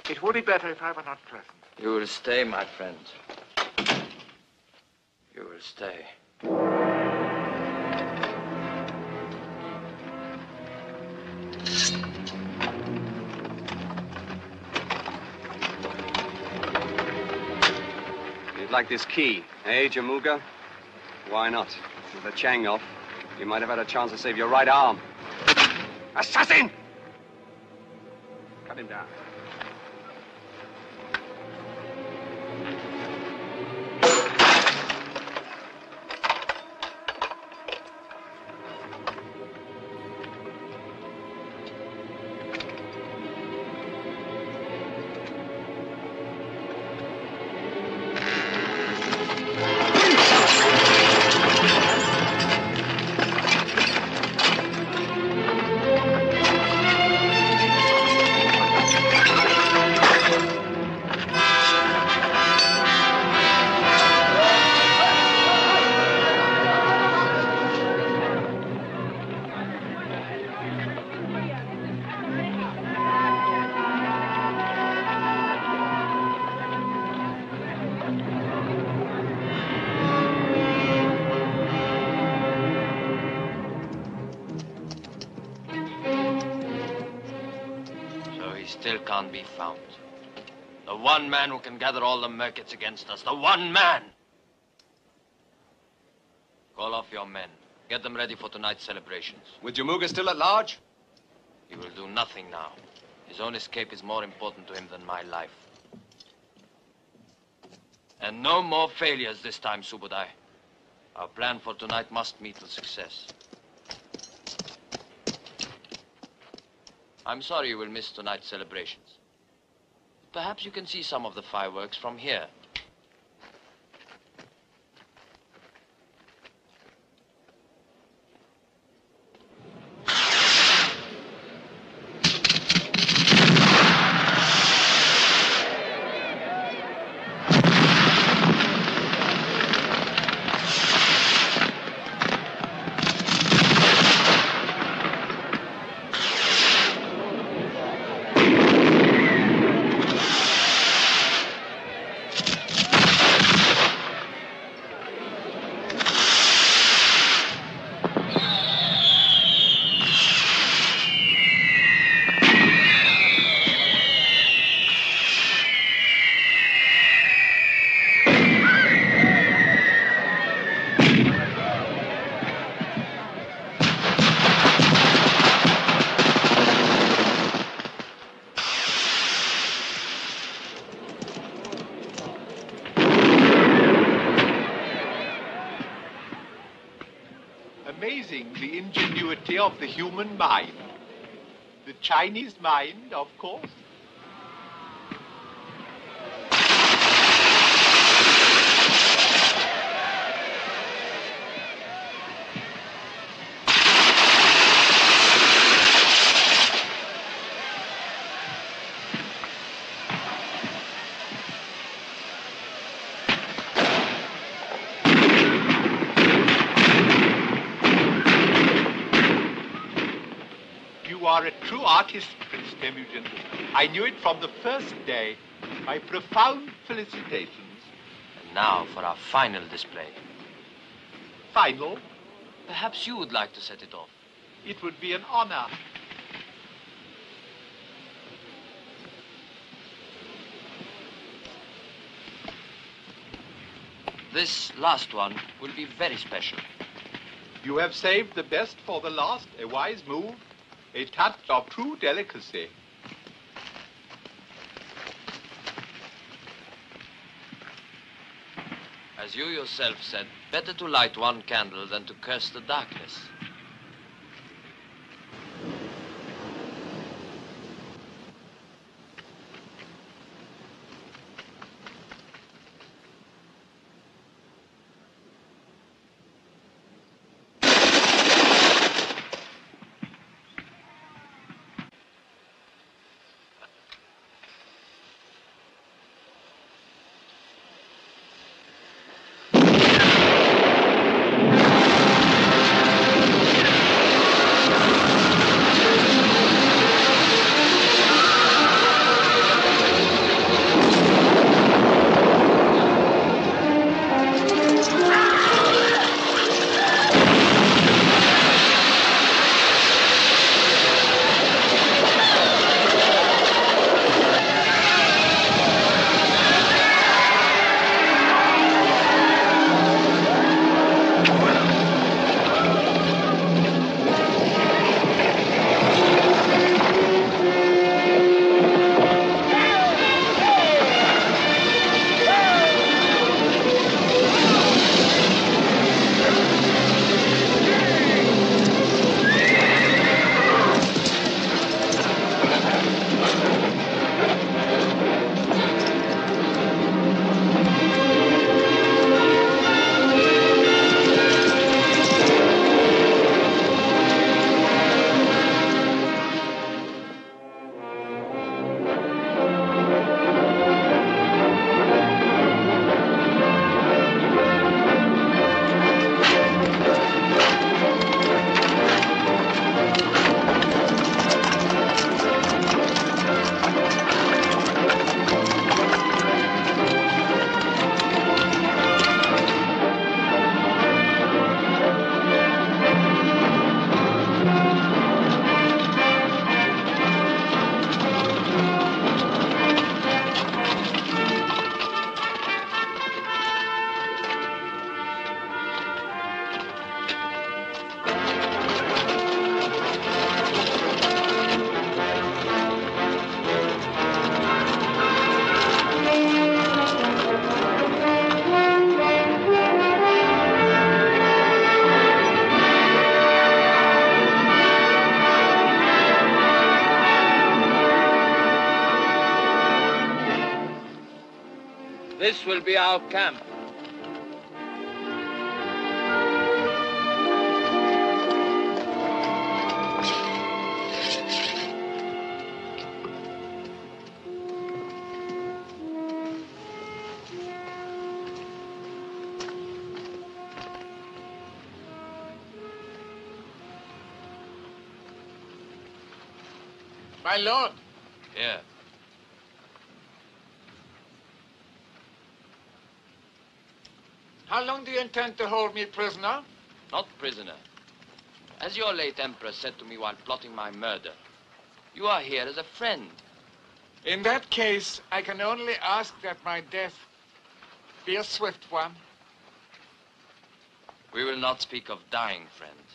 It would be better if I were not present. You will stay, my friend. You will stay. You'd like this key, eh, Jamuga? Why not? With the Chang off, you might have had a chance to save your right arm. Assassin! Cut him down. Can't be found. The one man who can gather all the Merkits against us. The one man! Call off your men. Get them ready for tonight's celebrations. With Jamuga still at large? He will do nothing now. His own escape is more important to him than my life. And no more failures this time, Subudai. Our plan for tonight must meet with success. I'm sorry you will miss tonight's celebrations. Perhaps you can see some of the fireworks from here. Amazing, the ingenuity of the human mind. The Chinese mind, of course. You are a true artist, Prince Temujin. I knew it from the first day. My profound felicitations. And now for our final display. Final? Perhaps you would like to set it off. It would be an honor. This last one will be very special. You have saved the best for the last, a wise move, a touch of true delicacy. As you yourself said, better to light one candle than to curse the darkness. This will be our camp. My lord. Here. How long do you intend to hold me prisoner? Not prisoner. As your late emperor said to me while plotting my murder, you are here as a friend. In that case, I can only ask that my death be a swift one. We will not speak of dying, friend.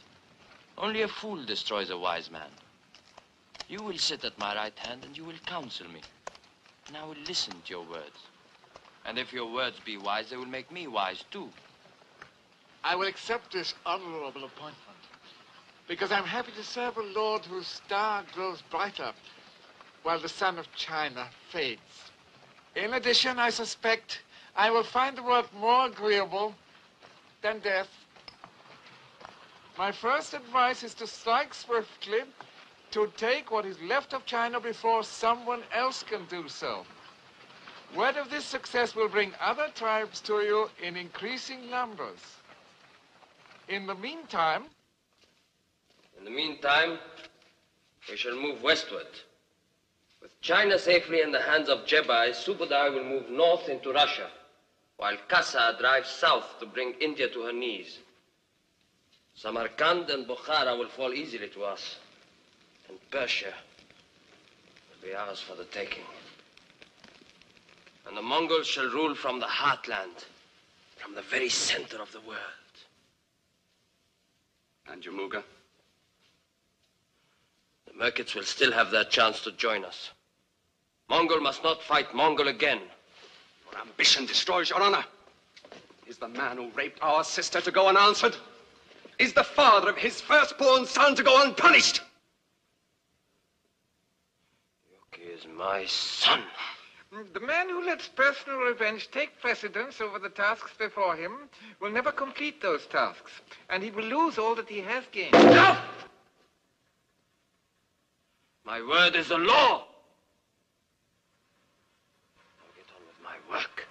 Only a fool destroys a wise man. You will sit at my right hand and you will counsel me. And I will listen to your words. And if your words be wise, they will make me wise too. I will accept this honorable appointment because I'm happy to serve a lord whose star grows brighter while the sun of China fades. In addition, I suspect I will find the work more agreeable than death. My first advice is to strike swiftly, to take what is left of China before someone else can do so. Word of this success will bring other tribes to you in increasing numbers. In the meantime, we shall move westward. With China safely in the hands of Jebai, Subudai will move north into Russia, while Kasa drives south to bring India to her knees. Samarkand and Bukhara will fall easily to us, and Persia will be ours for the taking. And the Mongols shall rule from the heartland, from the very center of the world. And Jamuga? The Merkits will still have their chance to join us. Mongol must not fight Mongol again. Your ambition destroys your honor. Is the man who raped our sister to go unanswered? Is the father of his firstborn son to go unpunished? Yuki is my son. The man who lets personal revenge take precedence over the tasks before him will never complete those tasks, and he will lose all that he has gained. No! My word is the law. I'll get on with my work.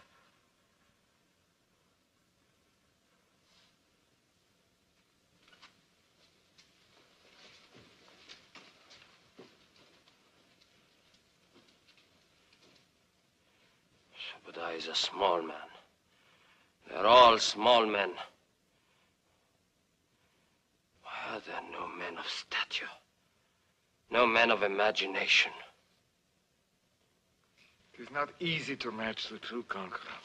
Subadai is a small man. They're all small men. Why are there no men of stature? No men of imagination? It is not easy to match the true conqueror.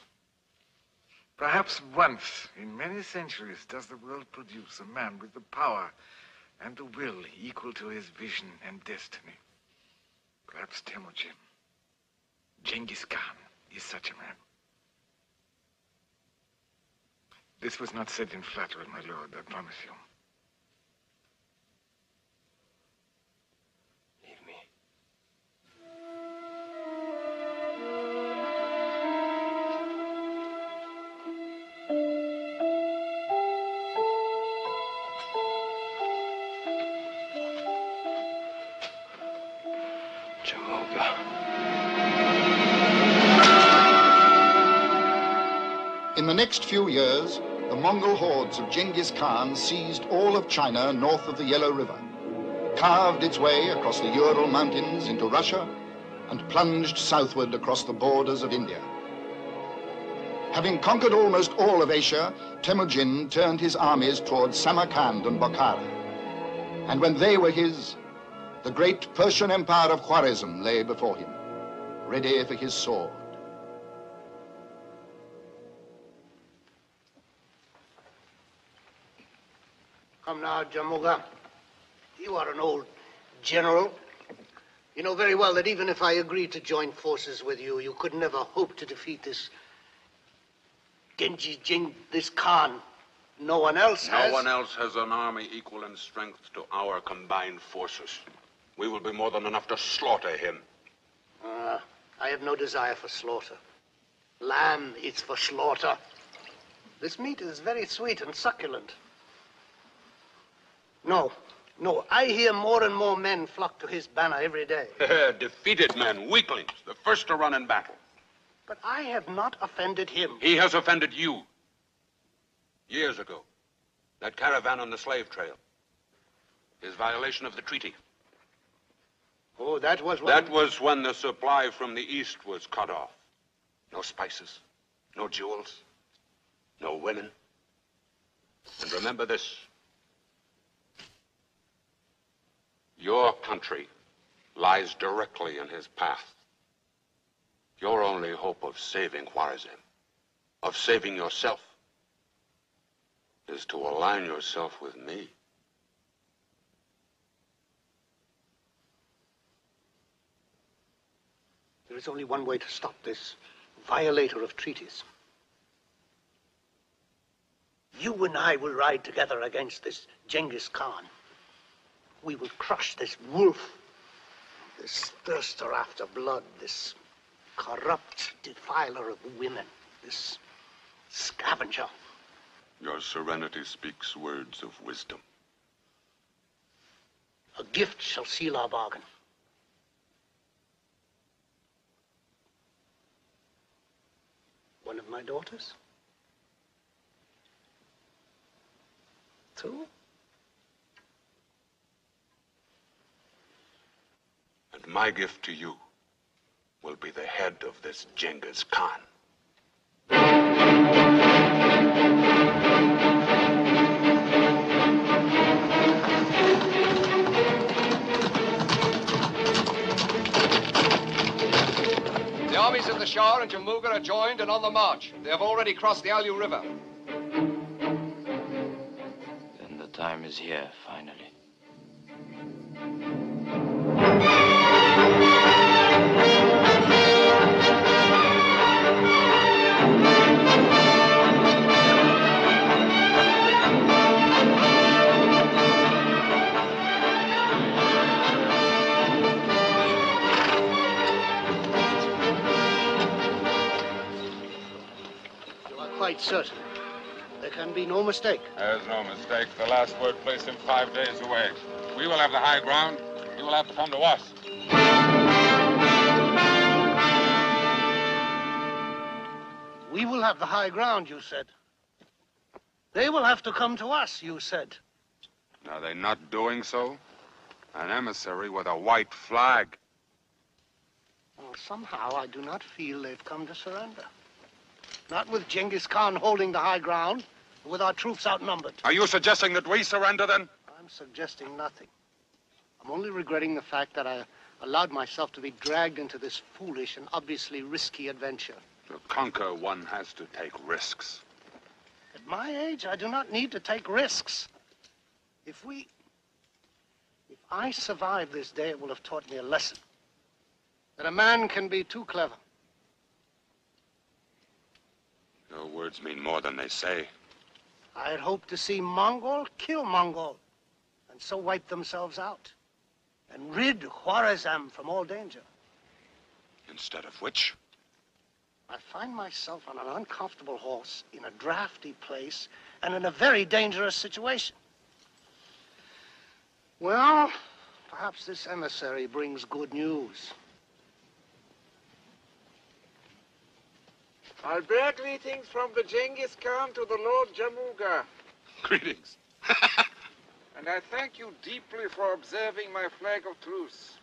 Perhaps once in many centuries does the world produce a man with the power and the will equal to his vision and destiny. Perhaps Temujin, Genghis Khan, is such a man. This was not said in flattery, my lord, I promise you. Leave me. In the next few years, the Mongol hordes of Genghis Khan seized all of China north of the Yellow River, carved its way across the Ural Mountains into Russia, and plunged southward across the borders of India. Having conquered almost all of Asia, Temujin turned his armies towards Samarkand and Bokhara. And when they were his, the great Persian Empire of Khwarezm lay before him, ready for his sword. Come now, Jamuga. You are an old general. You know very well that even if I agreed to join forces with you, you could never hope to defeat this Genghis Khan. No one else has. No one else has an army equal in strength to our combined forces. We will be more than enough to slaughter him. I have no desire for slaughter. Lamb is for slaughter. This meat is very sweet and succulent. No, I hear more and more men flock to his banner every day. Defeated men, weaklings, the first to run in battle. But I have not offended him. He has offended you. Years ago, that caravan on the slave trail. His violation of the treaty. Oh, that was when... That was when the supply from the east was cut off. No spices, no jewels, no women. And remember this. Your country lies directly in his path. Your only hope of saving Khwarezm, of saving yourself, is to align yourself with me. There is only one way to stop this violator of treaties. You and I will ride together against this Genghis Khan. We will crush this wolf, this thirster after blood, this corrupt defiler of women, this scavenger. Your serenity speaks words of wisdom. A gift shall seal our bargain. One of my daughters? 2? And my gift to you will be the head of this Genghis Khan. The armies of the Shah and Jamuga are joined and on the march. They have already crossed the Alu River. Then the time is here, finally. You are quite certain? There can be no mistake. There's no mistake. The last word placed him 5 days away. We will have the high ground. He will have to come to us. We will have the high ground, you said. They will have to come to us, you said. Are they not doing so? An emissary with a white flag. Well, somehow I do not feel they've come to surrender. Not with Genghis Khan holding the high ground, but with our troops outnumbered. Are you suggesting that we surrender, then? I'm suggesting nothing. I'm only regretting the fact that I allowed myself to be dragged into this foolish and obviously risky adventure. To conquer, one has to take risks. At my age, I do not need to take risks. If I survive this day, it will have taught me a lesson. That a man can be too clever. Your words mean more than they say. I had hoped to see Mongol kill Mongol, and so wipe themselves out, and rid Khwarezm from all danger. Instead of which? I find myself on an uncomfortable horse, in a drafty place, and in a very dangerous situation. Well, perhaps this emissary brings good news. I bear greetings from the Genghis Khan to the Lord Jamuga. Greetings. And I thank you deeply for observing my flag of truce.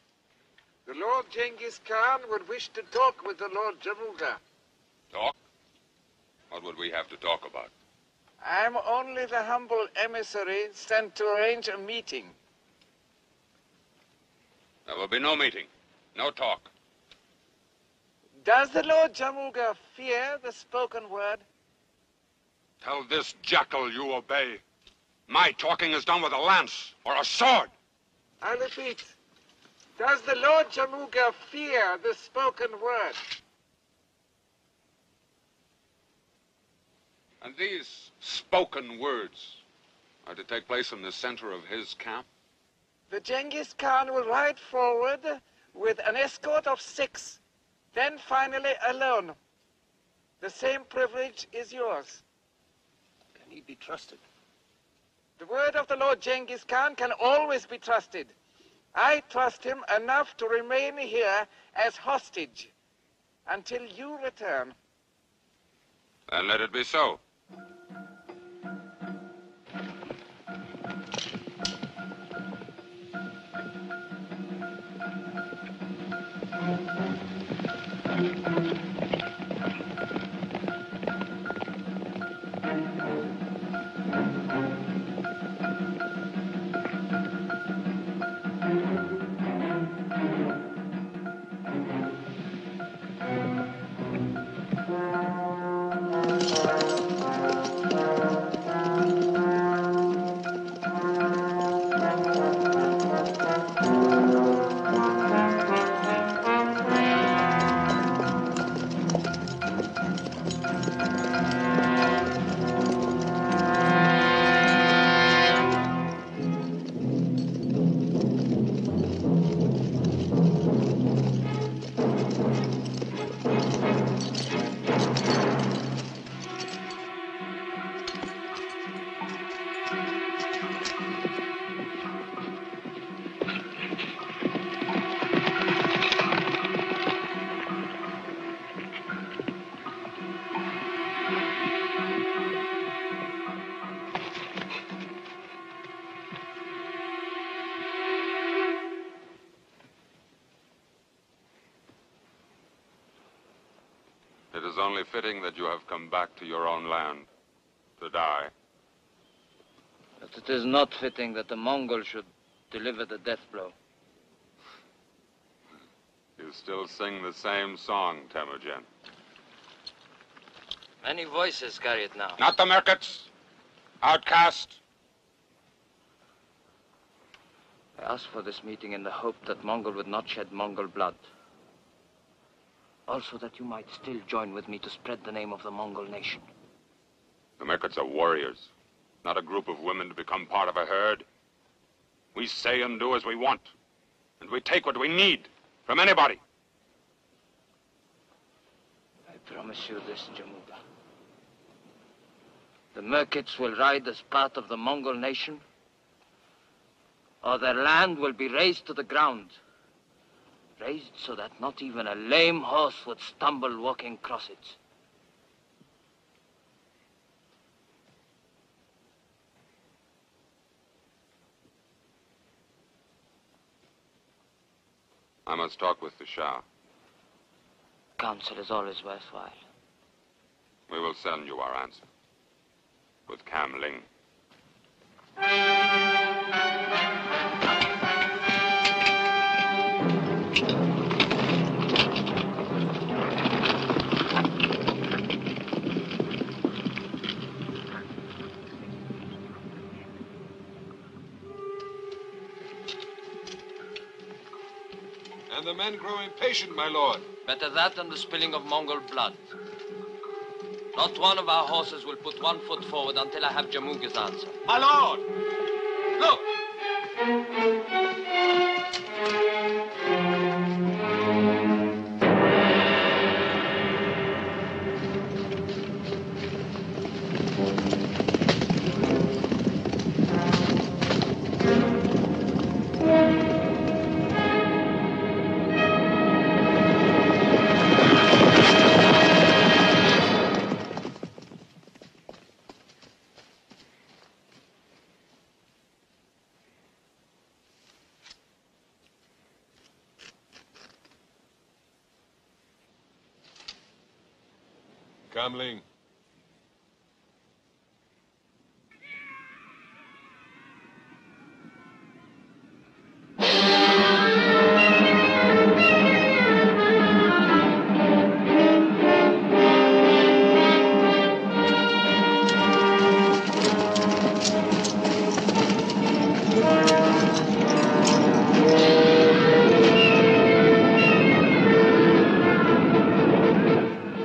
The Lord Genghis Khan would wish to talk with the Lord Jamuga. Talk? What would we have to talk about? I'm only the humble emissary sent to arrange a meeting. There will be no meeting. No talk. Does the Lord Jamuga fear the spoken word? Tell this jackal you obey. My talking is done with a lance or a sword. I repeat, does the Lord Jamuga fear the spoken word? And these spoken words are to take place in the center of his camp? The Genghis Khan will ride forward with an escort of 6, then finally alone. The same privilege is yours. Can he be trusted? The word of the Lord Genghis Khan can always be trusted. I trust him enough to remain here as hostage until you return. Then let it be so. It is only fitting that you have come back to your own land to die. But it is not fitting that the Mongol should deliver the death blow. You still sing the same song, Temujin. Many voices carry it now. Not the Merkits, outcast, I asked for this meeting in the hope that Mongol would not shed Mongol blood. Also that you might still join with me to spread the name of the Mongol nation. The Merkits are warriors, not a group of women to become part of a herd. We say and do as we want, and we take what we need from anybody. I promise you this, Jamuga. The Merkits will ride as part of the Mongol nation, or their land will be razed to the ground. Raised so that not even a lame horse would stumble walking across it. I must talk with the Shah. Counsel is always worthwhile. We will send you our answer. With Kam Ling. And the men grow impatient, my lord. Better that than the spilling of Mongol blood. Not one of our horses will put 1 foot forward until I have Jamuga's answer. My lord! Look! Kam Ling.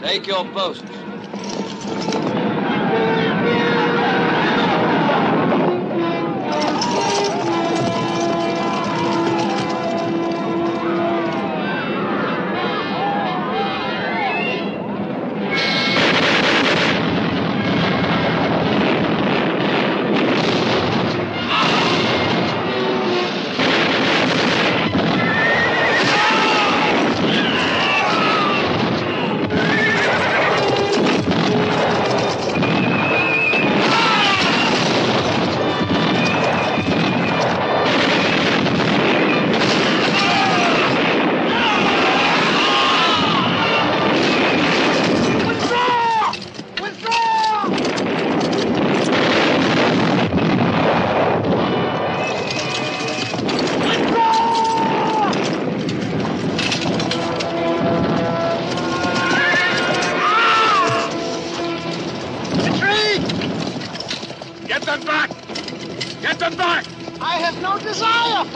Take your posts.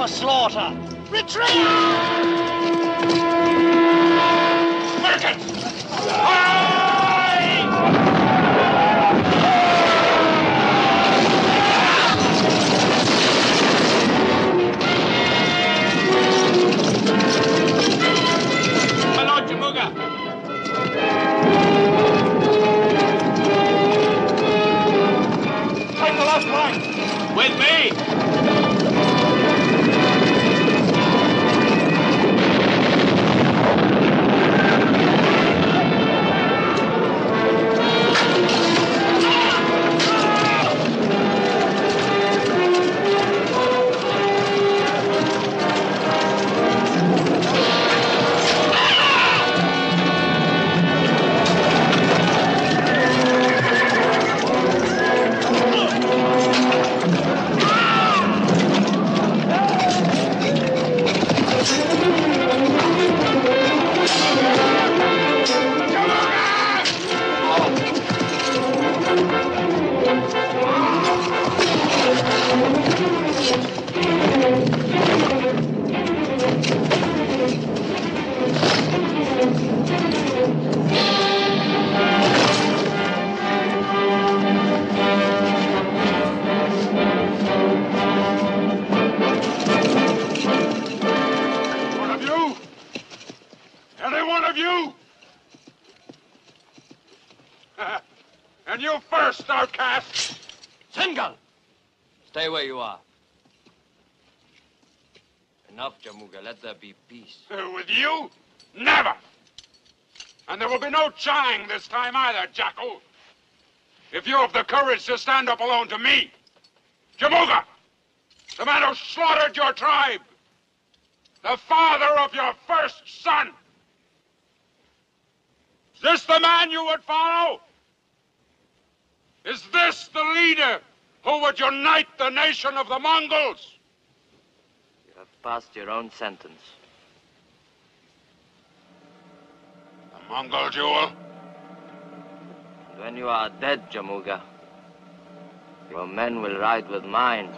Slaughter! Retreat! My lord Jamuga! Take the left flank! With me! death. Sengal! Stay where you are. Enough, Jamuga. Let there be peace. With you? Never. And there will be no trying this time either, Jackal. If you have the courage to stand up alone to me, Jamuga, the man who slaughtered your tribe, the father of your first son. Is this the man you would follow? Is this the leader who would unite the nation of the Mongols? You have passed your own sentence. The Mongol jewel? And when you are dead, Jamuga, your men will ride with mine.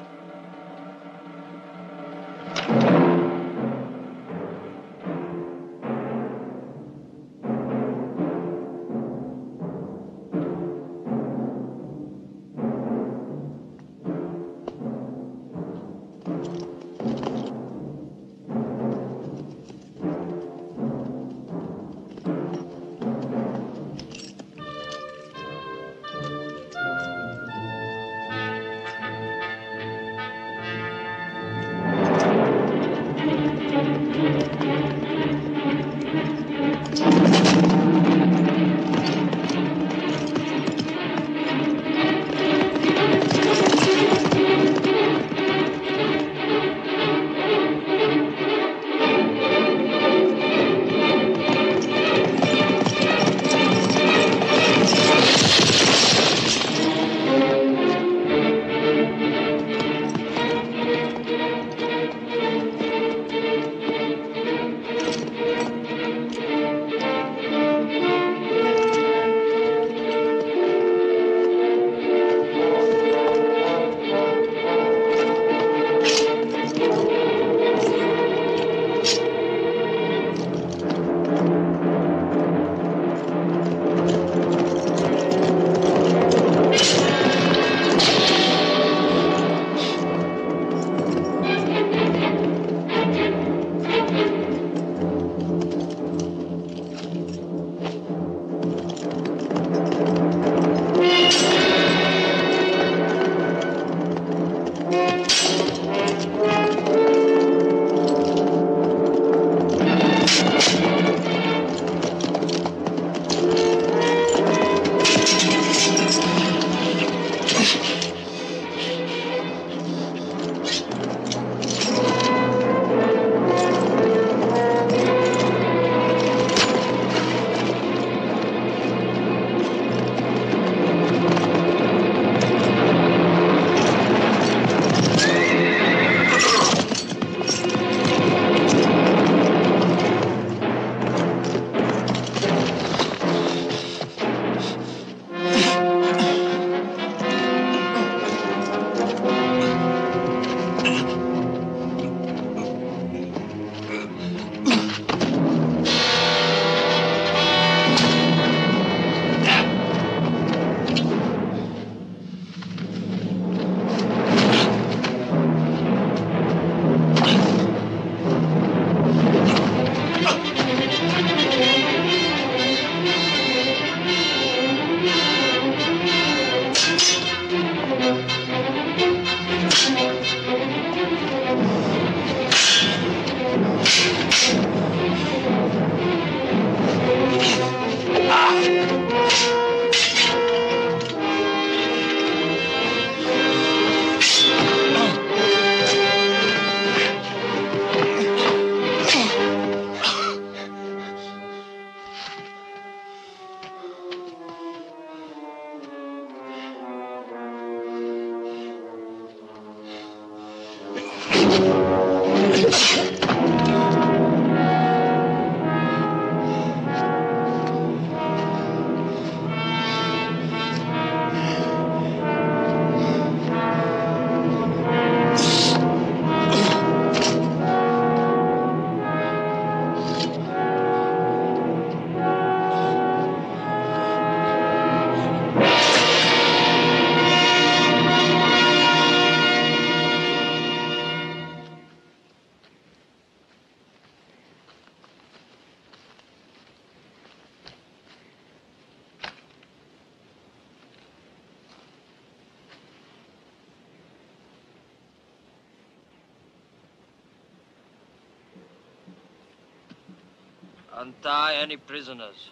Untie any prisoners.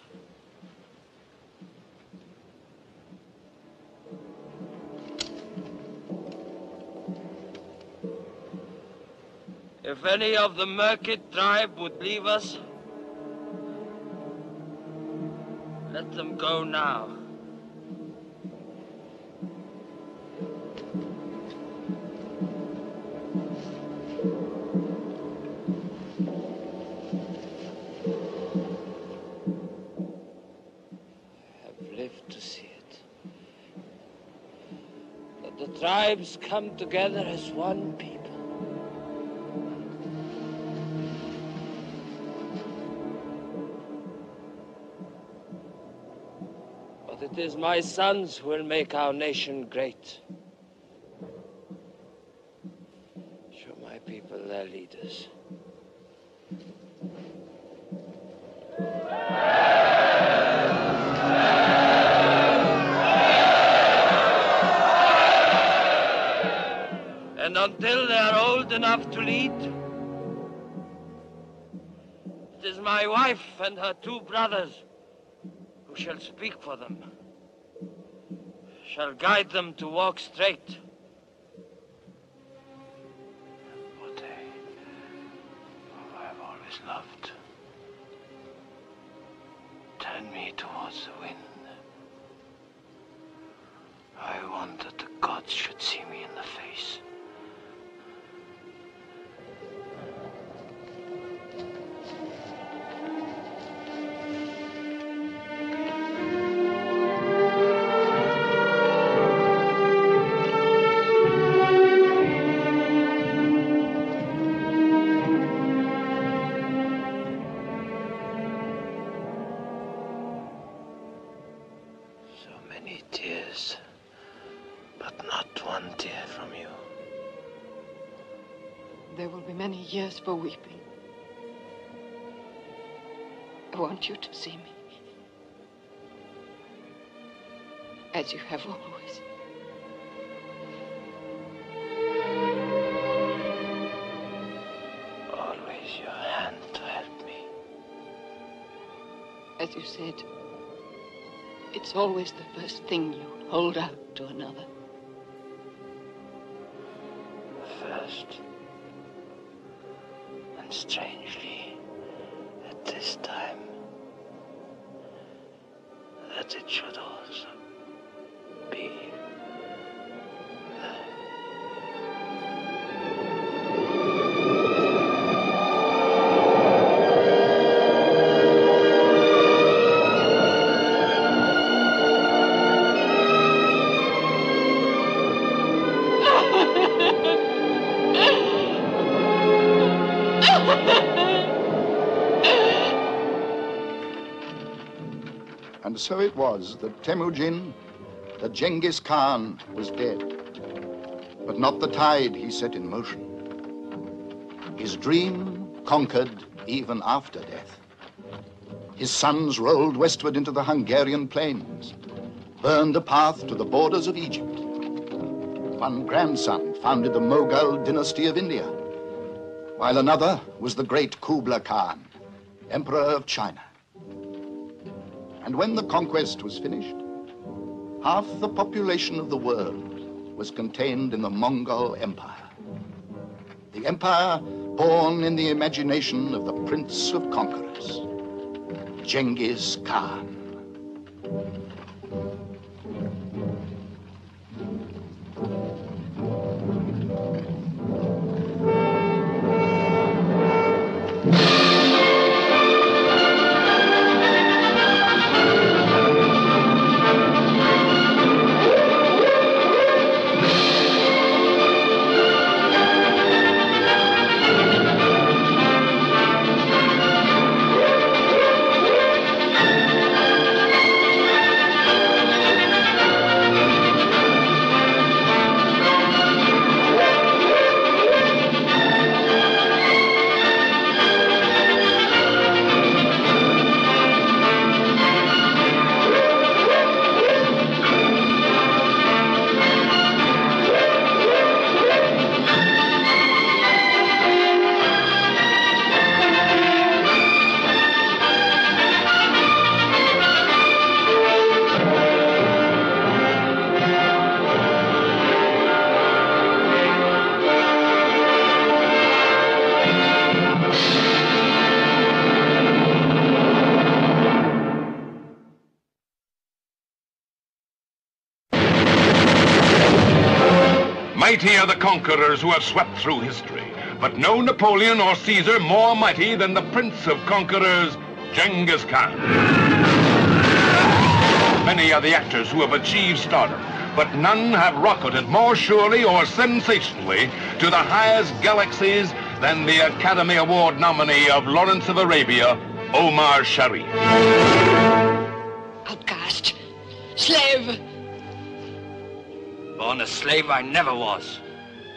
If any of the Merkid tribe would leave us, let them go now. To see it. That the tribes come together as one people. But it is my sons who will make our nation great. Show my people their leaders. And until they are old enough to lead, it is my wife and her 2 brothers who shall speak for them, shall guide them to walk straight. What I have always loved, turn me towards the wind. I want that the gods should see me in the face. Tears, but not one tear from you. There will be many years for weeping. I want you to see me as you have always. Always your hand to help me. As you said, it's always the first thing you hold out to another. First, and strangely, at this time, that it should also be. And so it was that Temujin, the Genghis Khan, was dead, but not the tide he set in motion. His dream conquered even after death. His sons rolled westward into the Hungarian plains, burned a path to the borders of Egypt. One grandson founded the Mughal dynasty of India, while another was the great Kublai Khan, Emperor of China. And when the conquest was finished, half the population of the world was contained in the Mongol Empire. The empire born in the imagination of the Prince of Conquerors, Genghis Khan. Mighty are the conquerors who have swept through history, but no Napoleon or Caesar more mighty than the prince of conquerors, Genghis Khan. Many are the actors who have achieved stardom, but none have rocketed more surely or sensationally to the highest galaxies than the Academy Award nominee of Lawrence of Arabia, Omar Sharif. Outcast. Slave. Born a slave I never was.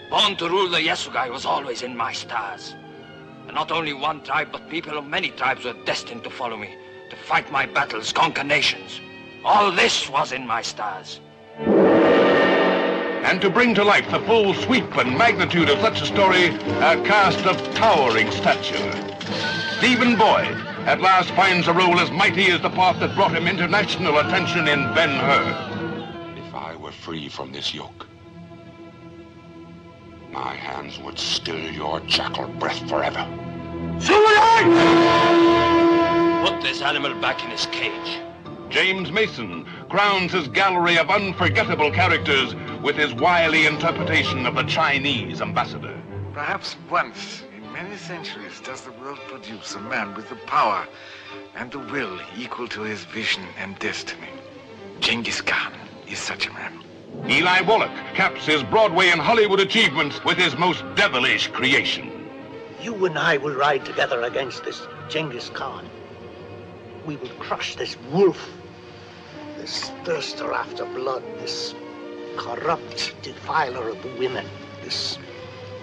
Born to rule the Yasugai was always in my stars. And not only one tribe, but people of many tribes were destined to follow me, to fight my battles, conquer nations. All this was in my stars. And to bring to life the full sweep and magnitude of such a story, a cast of towering stature. Stephen Boyd at last finds a role as mighty as the part that brought him international attention in Ben-Hur. If I were free from this yoke, my hands would still your jackal breath forever. Put this animal back in his cage. James Mason crowns his gallery of unforgettable characters with his wily interpretation of the Chinese ambassador. Perhaps once in many centuries does the world produce a man with the power and the will equal to his vision and destiny. Genghis Khan is such a man. Eli Wallach caps his Broadway and Hollywood achievements with his most devilish creation. You and I will ride together against this Genghis Khan. We will crush this wolf, this thirster after blood, this corrupt defiler of women, this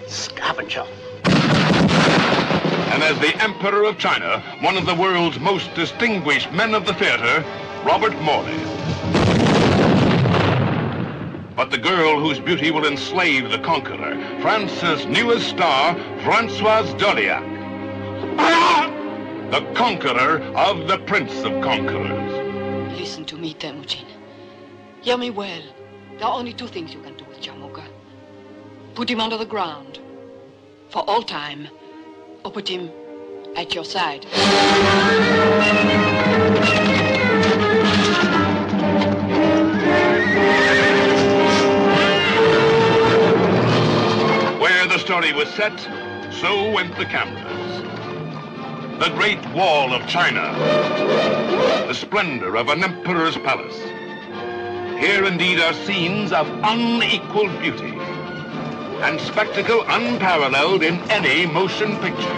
scavenger. And as the Emperor of China, one of the world's most distinguished men of the theater, Robert Morley. But the girl whose beauty will enslave the conqueror, France's newest star, Françoise Doliac. The conqueror of the Prince of Conquerors. Listen to me, Temujin. Hear me well. There are only two things you can do with Chamuka. Put him under the ground, for all time, or put him at your side. Where the story was set, so went the cameras. The Great Wall of China, the splendor of an emperor's palace. Here indeed are scenes of unequaled beauty and spectacle unparalleled in any motion picture.